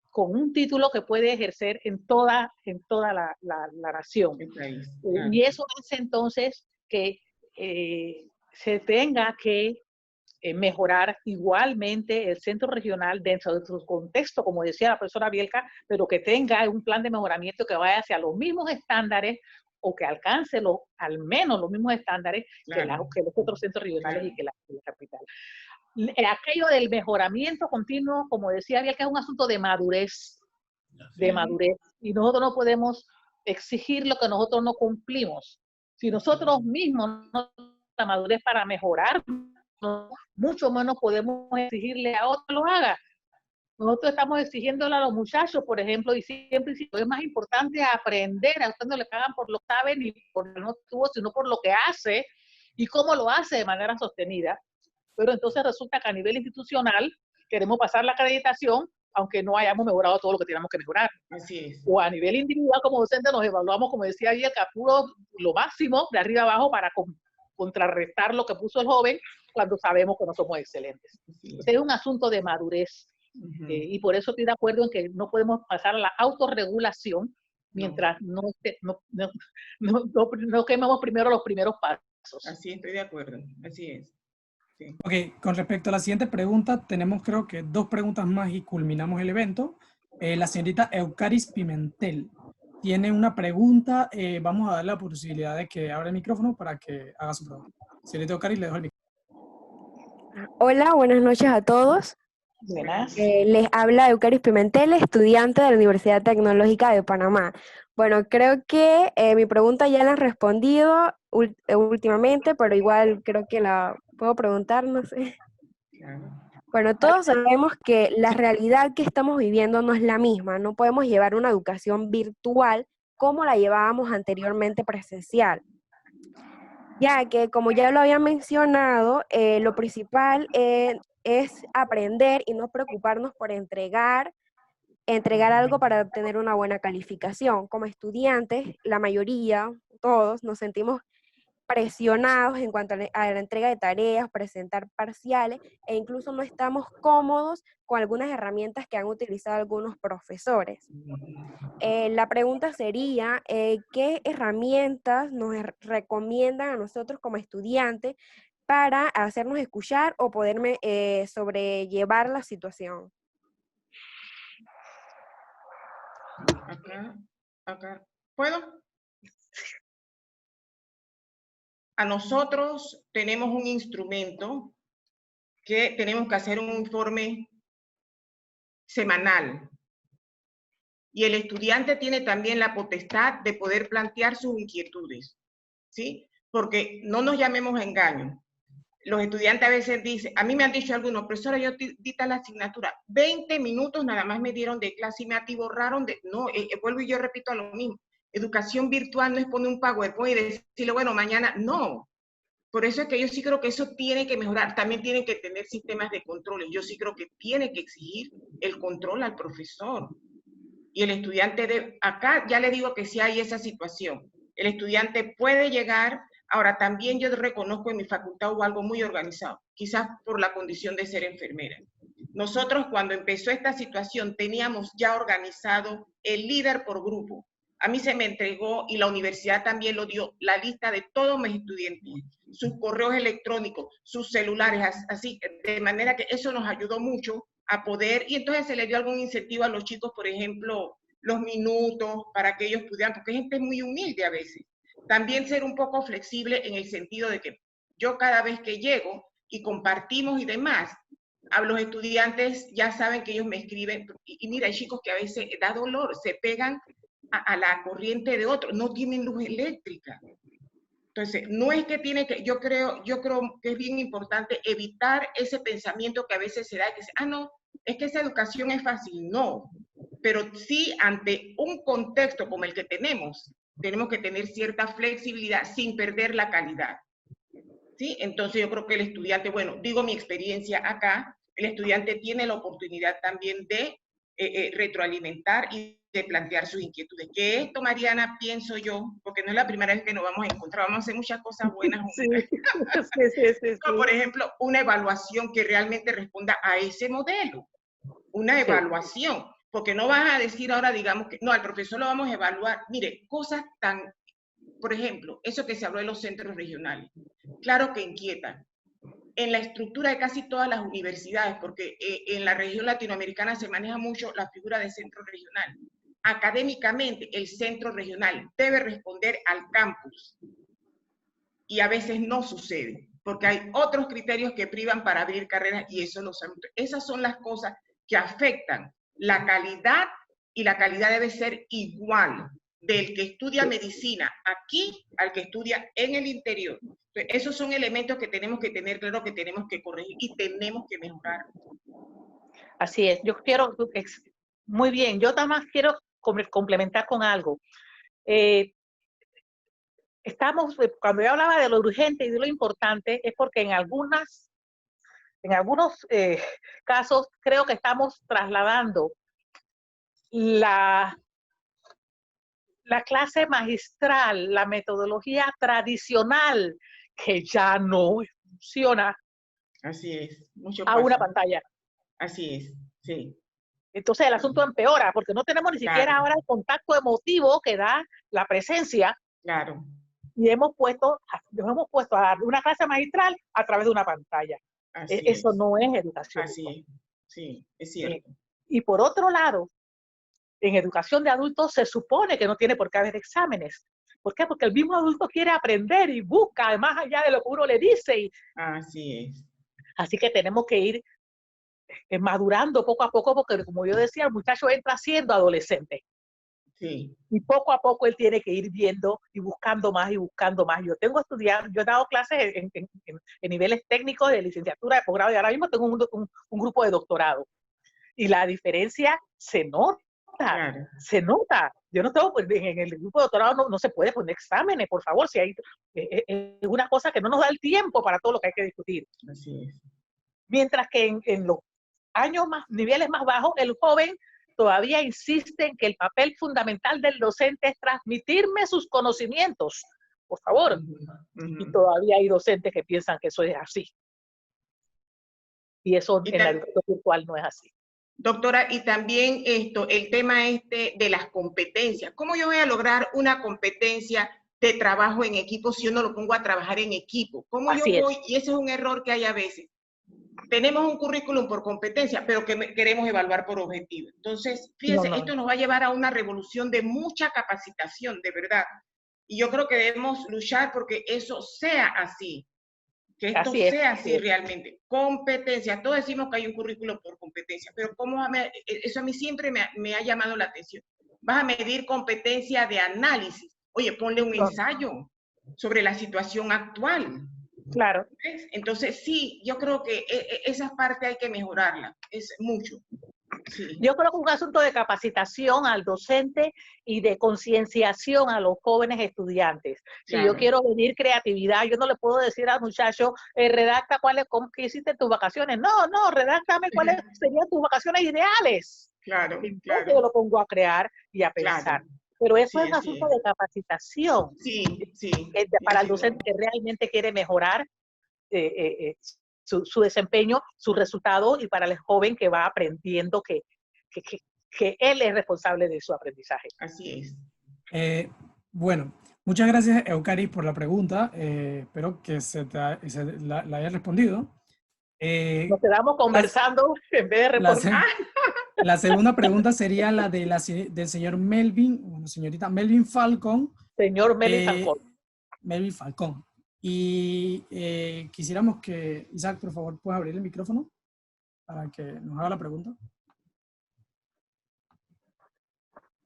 B: con un título que puede ejercer en toda la nación. Y eso hace entonces que se tenga que mejorar igualmente el centro regional dentro de su contexto, como decía la profesora Bielka, pero que tenga un plan de mejoramiento que vaya hacia los mismos estándares o que alcance al menos los mismos estándares que los otros centros regionales y que la capital. Aquello del mejoramiento continuo, como decía Bielka, es un asunto de madurez, y nosotros no podemos exigir lo que nosotros no cumplimos. Si nosotros mismos no tenemos la madurez para mejorar, mucho menos podemos exigirle a otro que lo haga. Nosotros estamos exigiéndole a los muchachos, por ejemplo, y siempre es más importante aprender, a usted no le pagan por lo que sabe ni por lo que no tuvo, sino por lo que hace y cómo lo hace de manera sostenida. Pero entonces resulta que a nivel institucional queremos pasar la acreditación, aunque no hayamos mejorado todo lo que teníamos que mejorar.
C: Así es.
B: O a nivel individual, como docente, nos evaluamos, como decía ayer, que apuro lo máximo de arriba abajo para contrarrestar lo que puso el joven cuando sabemos que no somos excelentes. Entonces es un asunto de madurez. Y por eso estoy de acuerdo en que no podemos pasar a la autorregulación mientras no quememos primero los primeros pasos.
C: Así estoy de acuerdo, así es. Sí.
A: Ok, con respecto a la siguiente pregunta, tenemos creo que 2 preguntas más y culminamos el evento. La señorita Eucaris Pimentel. tiene una pregunta. Vamos a darle la posibilidad de que abra el micrófono para que haga su pregunta. Si le tengo cari, le dejo el micrófono.
G: Hola, buenas noches a todos.
B: Buenas.
G: Les habla Eucaris Pimentel, estudiante de la Universidad Tecnológica de Panamá. Bueno, creo que mi pregunta ya la han respondido últimamente, pero igual creo que la puedo preguntar, no sé. Bueno, todos sabemos que la realidad que estamos viviendo no es la misma. No podemos llevar una educación virtual como la llevábamos anteriormente presencial. Ya que, como ya lo había mencionado, lo principal es aprender y no preocuparnos por entregar algo para obtener una buena calificación. Como estudiantes, la mayoría, todos, nos sentimos presionados en cuanto a la entrega de tareas, presentar parciales, e incluso no estamos cómodos con algunas herramientas que han utilizado algunos profesores. La pregunta sería, ¿qué herramientas nos recomiendan a nosotros como estudiantes para hacernos escuchar o poder sobrellevar la situación?
C: Acá. ¿Puedo? A nosotros tenemos un instrumento que tenemos que hacer un informe semanal. Y el estudiante tiene también la potestad de poder plantear sus inquietudes, ¿sí? Porque no nos llamemos a engaño. Los estudiantes a veces dicen, a mí me han dicho algunos, profesora, yo di tal asignatura, 20 minutos nada más me dieron de clase y me atiborraron de... No, vuelvo y yo repito a lo mismo. Educación virtual no es poner un PowerPoint y decirle, bueno, mañana, no. Por eso es que yo sí creo que eso tiene que mejorar. También tienen que tener sistemas de controles. Yo sí creo que tiene que exigir el control al profesor. Y el estudiante acá ya le digo que sí hay esa situación. El estudiante puede llegar, ahora también yo reconozco en mi facultad hubo algo muy organizado, quizás por la condición de ser enfermera. Nosotros cuando empezó esta situación teníamos ya organizado el líder por grupo. A mí se me entregó, y la universidad también lo dio, la lista de todos mis estudiantes, sus correos electrónicos, sus celulares, así, de manera que eso nos ayudó mucho a poder, y entonces se le dio algún incentivo a los chicos, por ejemplo, los minutos para que ellos pudieran, porque hay gente muy humilde a veces. También ser un poco flexible en el sentido de que yo cada vez que llego y compartimos y demás, a los estudiantes ya saben que ellos me escriben, y mira, hay chicos que a veces da dolor, se pegan a la corriente de otro, no tienen luz eléctrica. Entonces, no es que tiene que, yo creo que es bien importante evitar ese pensamiento que a veces se da, que dice, no, es que esa educación es fácil. No, pero sí ante un contexto como el que tenemos que tener cierta flexibilidad sin perder la calidad. ¿Sí? Entonces yo creo que el estudiante, bueno, digo mi experiencia acá, el estudiante tiene la oportunidad también de retroalimentar y de plantear sus inquietudes. Que esto, Mariana, pienso yo, porque no es la primera vez que nos vamos a encontrar, vamos a hacer muchas cosas buenas.
B: Sí. Sí.
C: Como por ejemplo, una evaluación que realmente responda a ese modelo. Una evaluación, porque no vas a decir ahora, digamos, que no, al profesor lo vamos a evaluar. Mire, cosas tan, por ejemplo, eso que se habló de los centros regionales, claro que inquietan. En la estructura de casi todas las universidades, porque en la región latinoamericana se maneja mucho la figura de centro regional. Académicamente, el centro regional debe responder al campus. Y a veces no sucede, porque hay otros criterios que privan para abrir carreras y eso lo sabemos. Esas son las cosas que afectan la calidad, y la calidad debe ser igual del que estudia medicina aquí al que estudia en el interior. Entonces, esos son elementos que tenemos que tener claro, que tenemos que corregir y tenemos que mejorar.
B: Así es. Yo quiero, muy bien, yo también quiero complementar con algo. Cuando yo hablaba de lo urgente y de lo importante, es porque en algunos casos creo que estamos trasladando la clase magistral, la metodología tradicional, que ya no funciona.
C: Así es.
B: A una pantalla.
C: Así es, sí.
B: Entonces el asunto empeora, porque no tenemos ni siquiera ahora el contacto emotivo que da la presencia.
C: Claro.
B: Y nos hemos puesto a dar una clase magistral a través de una pantalla. Eso no es educación.
C: Así es, sí, es cierto.
B: Y por otro lado, en educación de adultos se supone que no tiene por qué haber exámenes. ¿Por qué? Porque el mismo adulto quiere aprender y busca más allá de lo que uno le dice.
C: Así es.
B: Así que tenemos que ir madurando poco a poco, porque como yo decía, el muchacho entra siendo adolescente.
C: Sí.
B: Y poco a poco él tiene que ir viendo y buscando más y buscando más. Yo tengo estudiado, yo he dado clases en niveles técnicos de licenciatura, de posgrado, y ahora mismo tengo un grupo de doctorado. Y la diferencia se nota,
C: Claro.
B: se nota. Yo no tengo, en el grupo de doctorado no se puede poner exámenes, por favor, si hay, es una cosa que no nos da el tiempo para todo lo que hay que discutir.
C: Así es.
B: Mientras que en los niveles más bajos, el joven todavía insiste en que el papel fundamental del docente es transmitirme sus conocimientos, por favor. Y todavía hay docentes que piensan que eso es así. Y eso en la educación virtual no es así.
C: Doctora, y también el tema de las competencias. ¿Cómo yo voy a lograr una competencia de trabajo en equipo si yo no lo pongo a trabajar en equipo? ¿Cómo yo voy? Y ese es un error que hay a veces. Tenemos un currículum por competencia, pero que queremos evaluar por objetivo. Entonces, fíjense, esto nos va a llevar a una revolución de mucha capacitación, de verdad. Y yo creo que debemos luchar porque eso sea así. Que esto sea así realmente. Competencia. Todos decimos que hay un currículum por competencia, pero eso a mí siempre me ha llamado la atención. Vas a medir competencia de análisis. Oye, ponle un ensayo sobre la situación actual.
B: Claro.
C: ¿Ves? Entonces, sí, yo creo que esa parte hay que mejorarla. Es mucho. Sí.
B: Yo creo que es un asunto de capacitación al docente y de concienciación a los jóvenes estudiantes. Si yo quiero venir creatividad, yo no le puedo decir al muchacho, redacta qué hiciste en tus vacaciones. No, redáctame cuáles serían tus vacaciones ideales.
C: Claro,
B: Entonces yo lo pongo a crear y a pensar. Pero eso es un asunto de capacitación. Para el docente que realmente quiere mejorar su desempeño, su resultado, y para el joven que va aprendiendo que él es responsable de su aprendizaje.
C: Así es.
A: Bueno, muchas gracias, Eucaris, por la pregunta. Espero que la haya respondido.
B: Nos quedamos conversando en vez de responder.
A: La segunda pregunta sería la del señor Melvin, señorita Melvin Falcón.
B: Señor Melvin Falcón.
A: Melvin Falcón. Y quisiéramos que, Isaac, por favor, puedas abrir el micrófono para que nos haga la pregunta.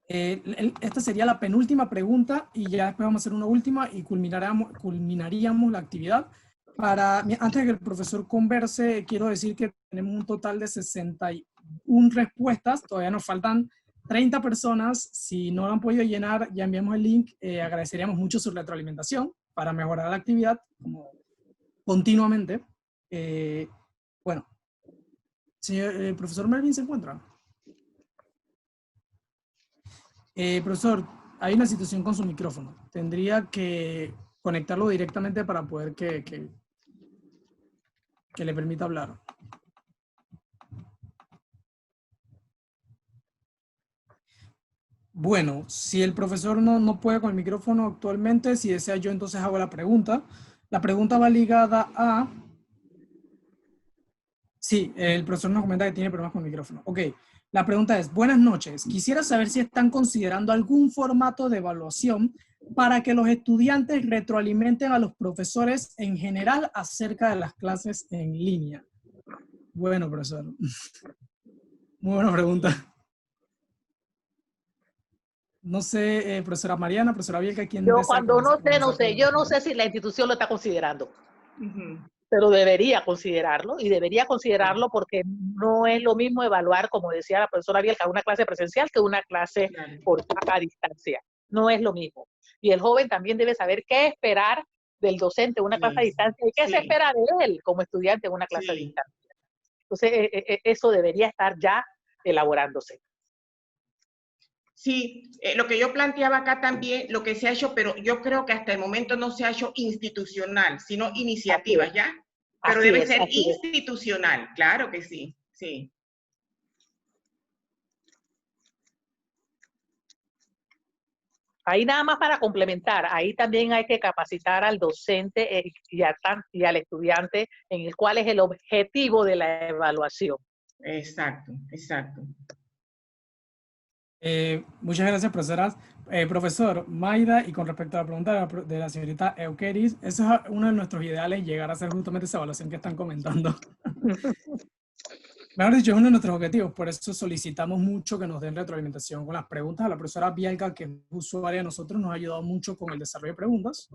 A: Esta sería la penúltima pregunta y ya después vamos a hacer una última y culminaríamos la actividad. Antes de que el profesor converse, quiero decir que tenemos un total de 61 respuestas. Todavía nos faltan 30 personas. Si no lo han podido llenar, ya enviamos el link. Agradeceríamos mucho su retroalimentación para mejorar la actividad continuamente. Bueno, señor, ¿el profesor Melvin se encuentra? Profesor, hay una situación con su micrófono. Tendría que conectarlo directamente para poder que le permita hablar. Bueno, si el profesor no puede con el micrófono actualmente, si desea yo entonces hago la pregunta. La pregunta va ligada a... Sí, el profesor nos comenta que tiene problemas con el micrófono. Ok, la pregunta es, buenas noches. Quisiera saber si están considerando algún formato de evaluación para que los estudiantes retroalimenten a los profesores en general acerca de las clases en línea. Bueno, profesor. Muy buena pregunta. No sé, profesora Mariana, profesora Bielka, ¿quién
B: yo
A: desea
B: cuando no sé, yo no
A: comenzar?
B: sé si la institución lo está considerando. Pero debería considerarlo, y debería considerarlo porque no es lo mismo evaluar, como decía la profesora Bielka, una clase presencial que una clase a distancia. No es lo mismo. Y el joven también debe saber qué esperar del docente en una clase a distancia y qué se espera de él como estudiante en una clase a distancia. Entonces, eso debería estar ya elaborándose.
C: Sí, lo que yo planteaba acá también, lo que se ha hecho, pero yo creo que hasta el momento no se ha hecho institucional, sino iniciativas, ¿ya? Pero debe ser institucional, claro que sí, sí.
B: Ahí nada más para complementar, ahí también hay que capacitar al docente y al estudiante en el cual es el objetivo de la evaluación.
C: Exacto, exacto.
A: Muchas gracias, profesora. Profesor Mayda, y con respecto a la pregunta de la señorita Eukeris, eso es uno de nuestros ideales, llegar a hacer justamente esa evaluación que están comentando. Mejor dicho, es uno de nuestros objetivos, por eso solicitamos mucho que nos den retroalimentación con las preguntas. A la profesora Bielka, que es usuaria de nosotros, nos ha ayudado mucho con el desarrollo de preguntas.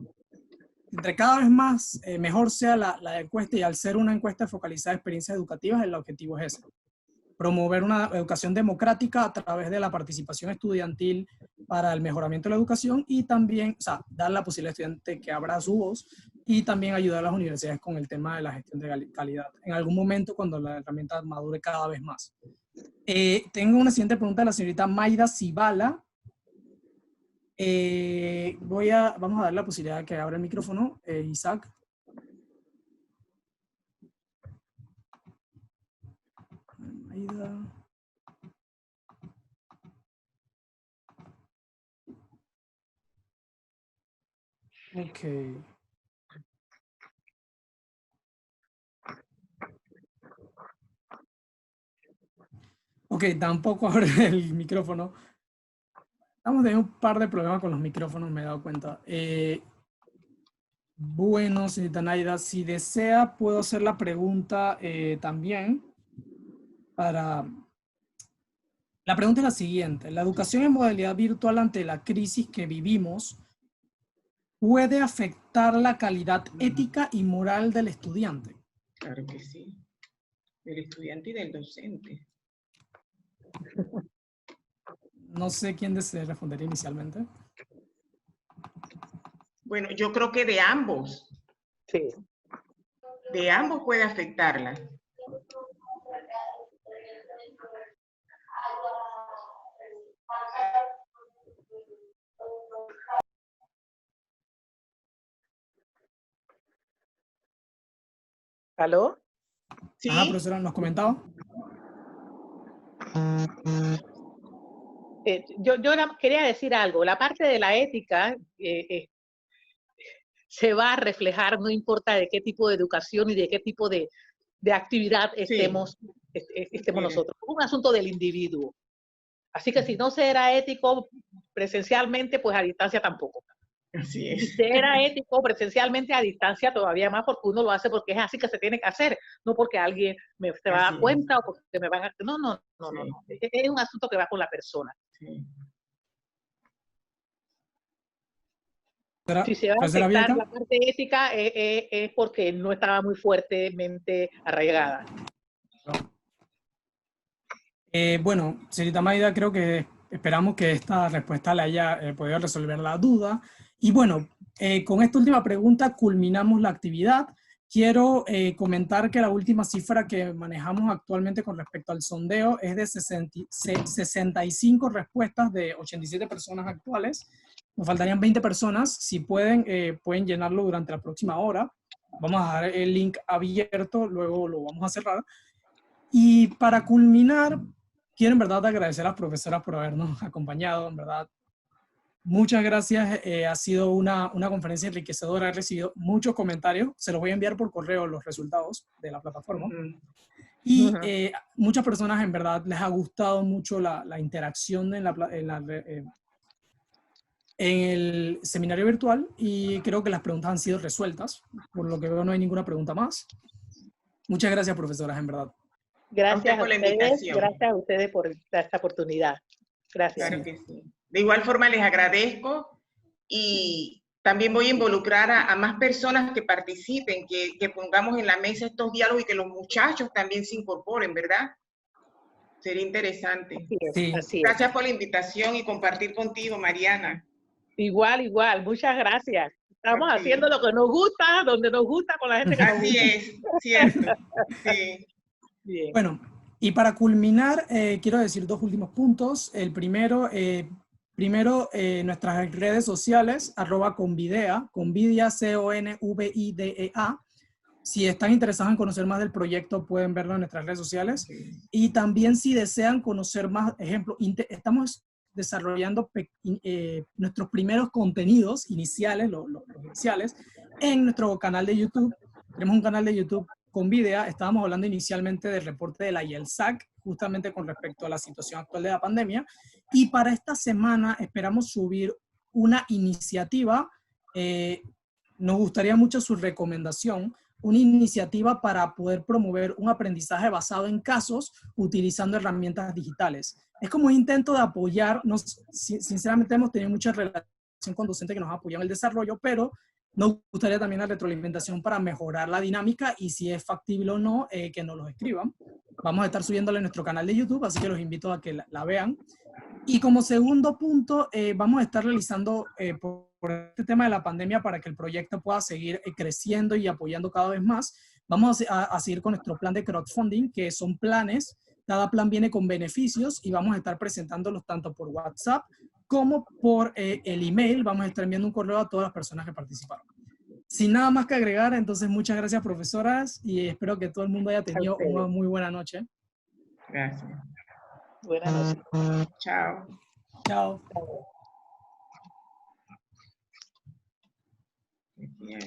A: Entre cada vez más, mejor sea la encuesta, y al ser una encuesta focalizada en experiencias educativas, el objetivo es ese. Promover una educación democrática a través de la participación estudiantil para el mejoramiento de la educación, y también, o sea, dar la posibilidad al estudiante que abra su voz, y también ayudar a las universidades con el tema de la gestión de calidad, en algún momento cuando la herramienta madure cada vez más. Tengo una siguiente pregunta de la señorita Mayda Cibala. Vamos a dar la posibilidad de que abra el micrófono, Isaac. Mayda. Ok. Ok, tampoco abre el micrófono. Estamos teniendo un par de problemas con los micrófonos, me he dado cuenta. Bueno, señorita Naida, si desea, puedo hacer la pregunta también. La pregunta es la siguiente. ¿La educación en modalidad virtual ante la crisis que vivimos puede afectar la calidad ética y moral del estudiante?
C: Claro que sí. Del estudiante y del docente.
A: No sé quién desea responder inicialmente.
C: Bueno, yo creo que de ambos.
B: Sí.
C: De ambos puede afectarla.
B: ¿Aló?
C: ¿Sí?
A: Ajá, profesora, ¿nos comentaba?
B: Quería decir algo. La parte de la ética se va a reflejar, no importa de qué tipo de educación y de qué tipo de actividad estemos nosotros. Es un asunto del individuo. Así que si no se era ético presencialmente, pues a distancia tampoco.
C: Así
B: Si
C: es.
B: se era ético presencialmente, a distancia todavía más, porque uno lo hace porque es así que se tiene que hacer, no porque alguien se va a dar cuenta o porque me van a... No. Es un asunto que va con la persona.
C: Sí.
B: Si se va a afectar la parte ética es porque no estaba muy fuertemente arraigada.
A: Bueno, señorita Mayda, creo que esperamos que esta respuesta le haya podido resolver la duda. Y bueno, con esta última pregunta culminamos la actividad. Quiero comentar que la última cifra que manejamos actualmente con respecto al sondeo es de 65 respuestas de 87 personas actuales. Nos faltarían 20 personas. Si pueden llenarlo durante la próxima hora. Vamos a dejar el link abierto, luego lo vamos a cerrar. Y para culminar, quiero en verdad agradecer a las profesoras por habernos acompañado, en verdad. Muchas gracias, ha sido una conferencia enriquecedora, he recibido muchos comentarios, se los voy a enviar por correo los resultados de la plataforma. Y muchas personas en verdad les ha gustado mucho la interacción en el seminario virtual, y creo que las preguntas han sido resueltas, por lo que veo no hay ninguna pregunta más. Muchas gracias, profesoras, en verdad.
B: Gracias a ustedes, gracias a ustedes por esta oportunidad. Gracias.
C: Claro que sí. De igual forma les agradezco, y también voy a involucrar a más personas que participen, que pongamos en la mesa estos diálogos y que los muchachos también se incorporen, ¿verdad? Sería interesante.
B: Así es.
C: Gracias por la invitación y compartir contigo, Mariana.
B: Igual. Muchas gracias. Estamos haciendo lo que nos gusta, donde nos gusta, con la gente que nos gusta.
C: Así es, cierto. Sí.
B: Bien.
A: Bueno, y para culminar, quiero decir dos últimos puntos. El primero, nuestras redes sociales, @convidea, Convidea, CONVIDEA. Si están interesados en conocer más del proyecto, pueden verlo en nuestras redes sociales. Y también si desean conocer más, ejemplo, estamos desarrollando nuestros primeros contenidos iniciales, los iniciales, en nuestro canal de YouTube. Tenemos un canal de YouTube con Videa estábamos hablando inicialmente del reporte de la IELSAC, justamente con respecto a la situación actual de la pandemia, y para esta semana esperamos subir una iniciativa, nos gustaría mucho su recomendación, una iniciativa para poder promover un aprendizaje basado en casos utilizando herramientas digitales. Es como un intento de apoyar, sinceramente hemos tenido mucha relación con docentes que nos apoyan en el desarrollo, pero nos gustaría también la retroalimentación para mejorar la dinámica y si es factible o no, que nos lo escriban. Vamos a estar subiéndolo en nuestro canal de YouTube, así que los invito a que la vean. Y como segundo punto, vamos a estar realizando por este tema de la pandemia para que el proyecto pueda seguir creciendo y apoyando cada vez más. Vamos a seguir con nuestro plan de crowdfunding, que son planes. Cada plan viene con beneficios y vamos a estar presentándolos tanto por WhatsApp como por el email. Vamos a estar enviando un correo a todas las personas que participaron. Sin nada más que agregar, entonces muchas gracias, profesoras, y espero que todo el mundo haya tenido una muy buena noche.
C: Gracias.
B: Buenas noches.
C: Chao.
A: Chao.
C: Bien.